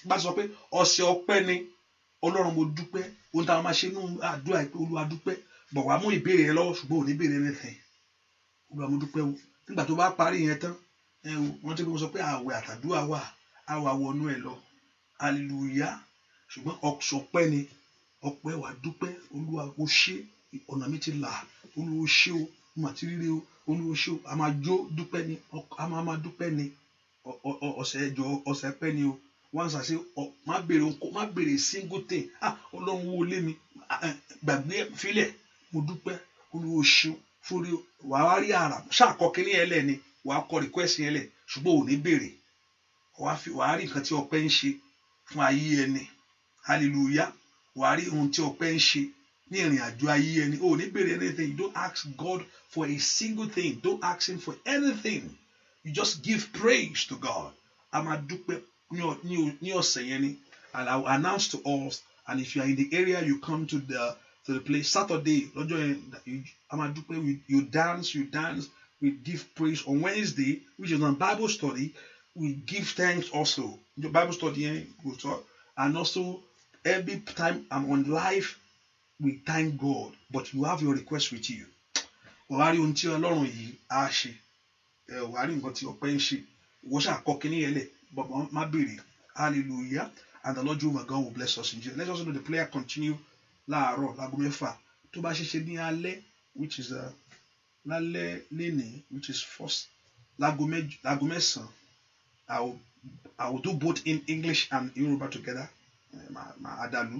bá sọ pé ọ̀sẹ̀ ọpẹ́ ni Ọlọ́run mo dúpẹ́ ohun táwọn máa ṣe nínú àdúrà pé Olúwa dúpẹ́ bọ̀ wá mú ìbéèrè yẹn lọ́wọ́ ṣùgbọ́n ò ní béèrè anything Olúwa mo dúpẹ́ o nígbà tó bá parí yẹn tán wọ́n ti kó sọ pé àwẹ̀ àtàdúrà wà àwà wọnú ẹ̀ lọ hallelujah ṣùgbọ́n ọpẹ́ ni ọpẹ́ wà dúpẹ́ Olúwa o ṣé ọ̀nà mi ti là Olúwa o ṣé o mo àti rírẹ o Olúwa o ṣé o a máa jó dúpẹ́ ni a máa dúpẹ́ ni ọ̀sẹ̀ pẹ́ ni o wọ́n ṣàṣe má béèrè single thing Ọlọ́run wo lé mi gbàgbé filẹ̀ mo dúpẹ́ Olúwa o ṣé o fúri wàá rí àrà ṣàkọ kínní ẹ lẹ ni wàá kọ request yẹn lẹ ṣùgbọ́n ò ní béèrè wàá rí nǹkan tí ọpẹ́ ń ṣe fún ayé ẹni hallelujah wàá rí ohun tí ọpẹ́ ń ṣe ní ìrìn àjò ayé ẹni ò ní béèrè anything you don't ask God for a single thing don't ask him for anything you just give praise to God a máa dúpẹ́ ní ọ̀sẹ̀ yẹn ni and I will announce to us and if you are in the area you come to the place Saturday lọ́jọ́ yẹn a máa dúpẹ́ you dance we give praise on Wednesday which is on Bible study we give thanks also the Bible study yẹn go talk and also every time I'm on live we thank God but you have your request with you wàá rí ohun tí Ọlọ́run yìí á ṣe wàá rí nǹkan tí ọpẹ́ ń ṣe wọ́n ṣàkọ́ kínní yẹn lẹ̀ bàbá má béèrè hallelujah and the Lord Jehovah God will bless us in Jesus. Let us know the prayer continue láàárọ̀ láago mẹ́fà tó bá ṣe ní alẹ́ which is lálẹ́ lénìí which is first láago mẹ́sàn-án I will do both in English and Yoruba together adalu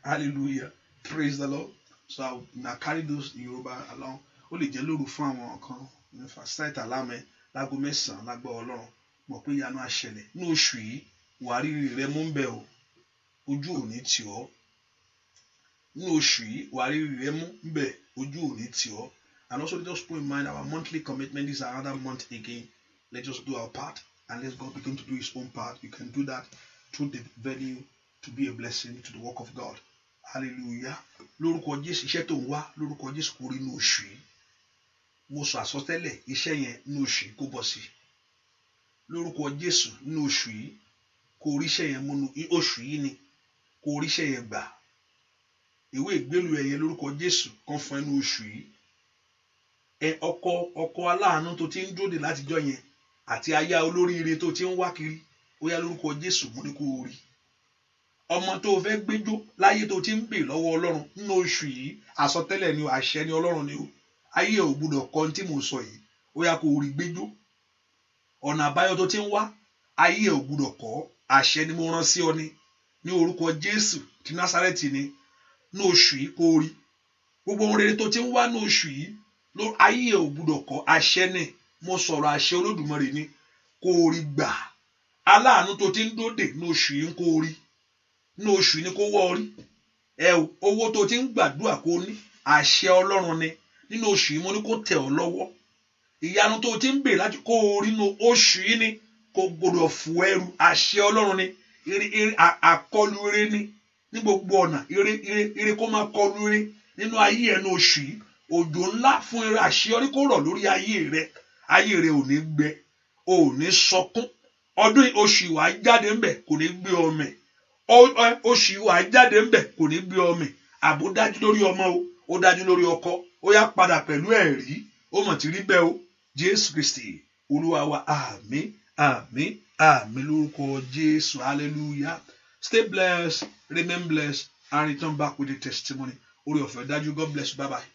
hallelujah praise the Lord so I will carry those Yoruba along ó lè jẹ́ lóru fún àwọn kan nípa site alámẹ́ láago mẹ́sàn-án lágbọ́ Ọlọ́run mọ̀ pé ìyanu á ṣẹlẹ̀ ní oṣù yìí wàá rí rẹ mú ń bẹ̀ o ojú ò ní tì ọ́ ní oṣù yìí wàá rí rẹ mú ń bẹ̀ ojú ò ní tì ọ́ and also let us put in mind our monthly commitment is another month again let us do our part and let God begin to do his own part you can do that through the venue to be a blessing to the work of God hallelujah lórúkọ Jésù iṣẹ́ tó ń wá lórúkọ Jésù kó rí ní oṣù yìí mo sọ àsọtẹ́lẹ̀ iṣẹ́ yẹn ní oṣù yìí kó bọ́ sí lórúkọ Jésù ní oṣù yìí kó ríṣẹ́ yẹn múnú oṣù yìí ni kó ríṣẹ́ yẹn gbà ìwé ìgbélú ẹ̀yẹ lórúkọ Jésù kan fún ẹnu oṣù yìí ọkọ aláàánú tó ti ń dúró látijọ́ yẹn àti aya olóríire tó ti ń wá kiri ó yá lórúkọ Jésù mú ní kó rí ọmọ tó fẹ́ gbẹ́jọ́ láyé tó ti ń bè lọ́wọ́ Ọlọ́run nínú oṣù yìí àsọtẹ́lẹ̀ ni àṣẹ ni Ọlọ́run ni o ayé ò gbúdọ̀ kọ́ tí mo sọ yìí ó yá kó rí gbẹ́jọ́ ọ̀nà àbáyọ tó ti ń wá ayé ò gbúdọ̀ kọ́ àṣẹ ni mo rán sí ọ ní orúkọ Jésù ti Násárẹ́tì ni ní oṣù yìí kó rí gbogbo ohun rere tó ti ń wá ní oṣù yìí ayé ò gbúdọ̀ kọ́ àṣẹ ni mo sọ̀rọ̀ àṣẹ Olódùmarè ni kó rí gbà aláàánú tó ti ń dóde ní oṣù yìí kó rí ní oṣù yìí ni kó wọ́ rí owó tó ti ń gbàdúrà kó ní àṣẹ Ọlọ́run ni nínú oṣù yìí mo ní kó tẹ̀ ọ́ lọ́wọ́ ìyanu tó ti ń bèèrè láti kó o rí inú oṣù yìí ni kó gbọdọ̀ fò ẹrù àṣẹ Ọlọ́run ni àkọlù ire ni ní gbogbo ọ̀nà ire kó máa kọlù ire nínú ayé ẹnu oṣù yìí. Òjò ńlá fún ire àṣeyọrí kó rọ̀ lórí ayé rẹ ò ní gbẹ, ò ní sọkún. Ọdún oṣù ìwà jáde ńbẹ kò ní gbé ọmọ ẹ̀, oṣù ìwà jáde ńbẹ kò ní gbé ọmọ ẹ̀. Ààbò dájú lórí ọmọ o, ó dájú lórí ọkọ, ó yá padà pẹ̀lú ẹ̀rí, ó mọ̀ tí rí bẹ́ẹ̀ o. Jésù Kristi Olúwa wa, àmín àmín àmín lórúkọ Jésù, hallelujah. Stay blessed, remain blessed, and return back with a testimony. Orí ọ̀fẹ́ dájú. God bless you, bye bye.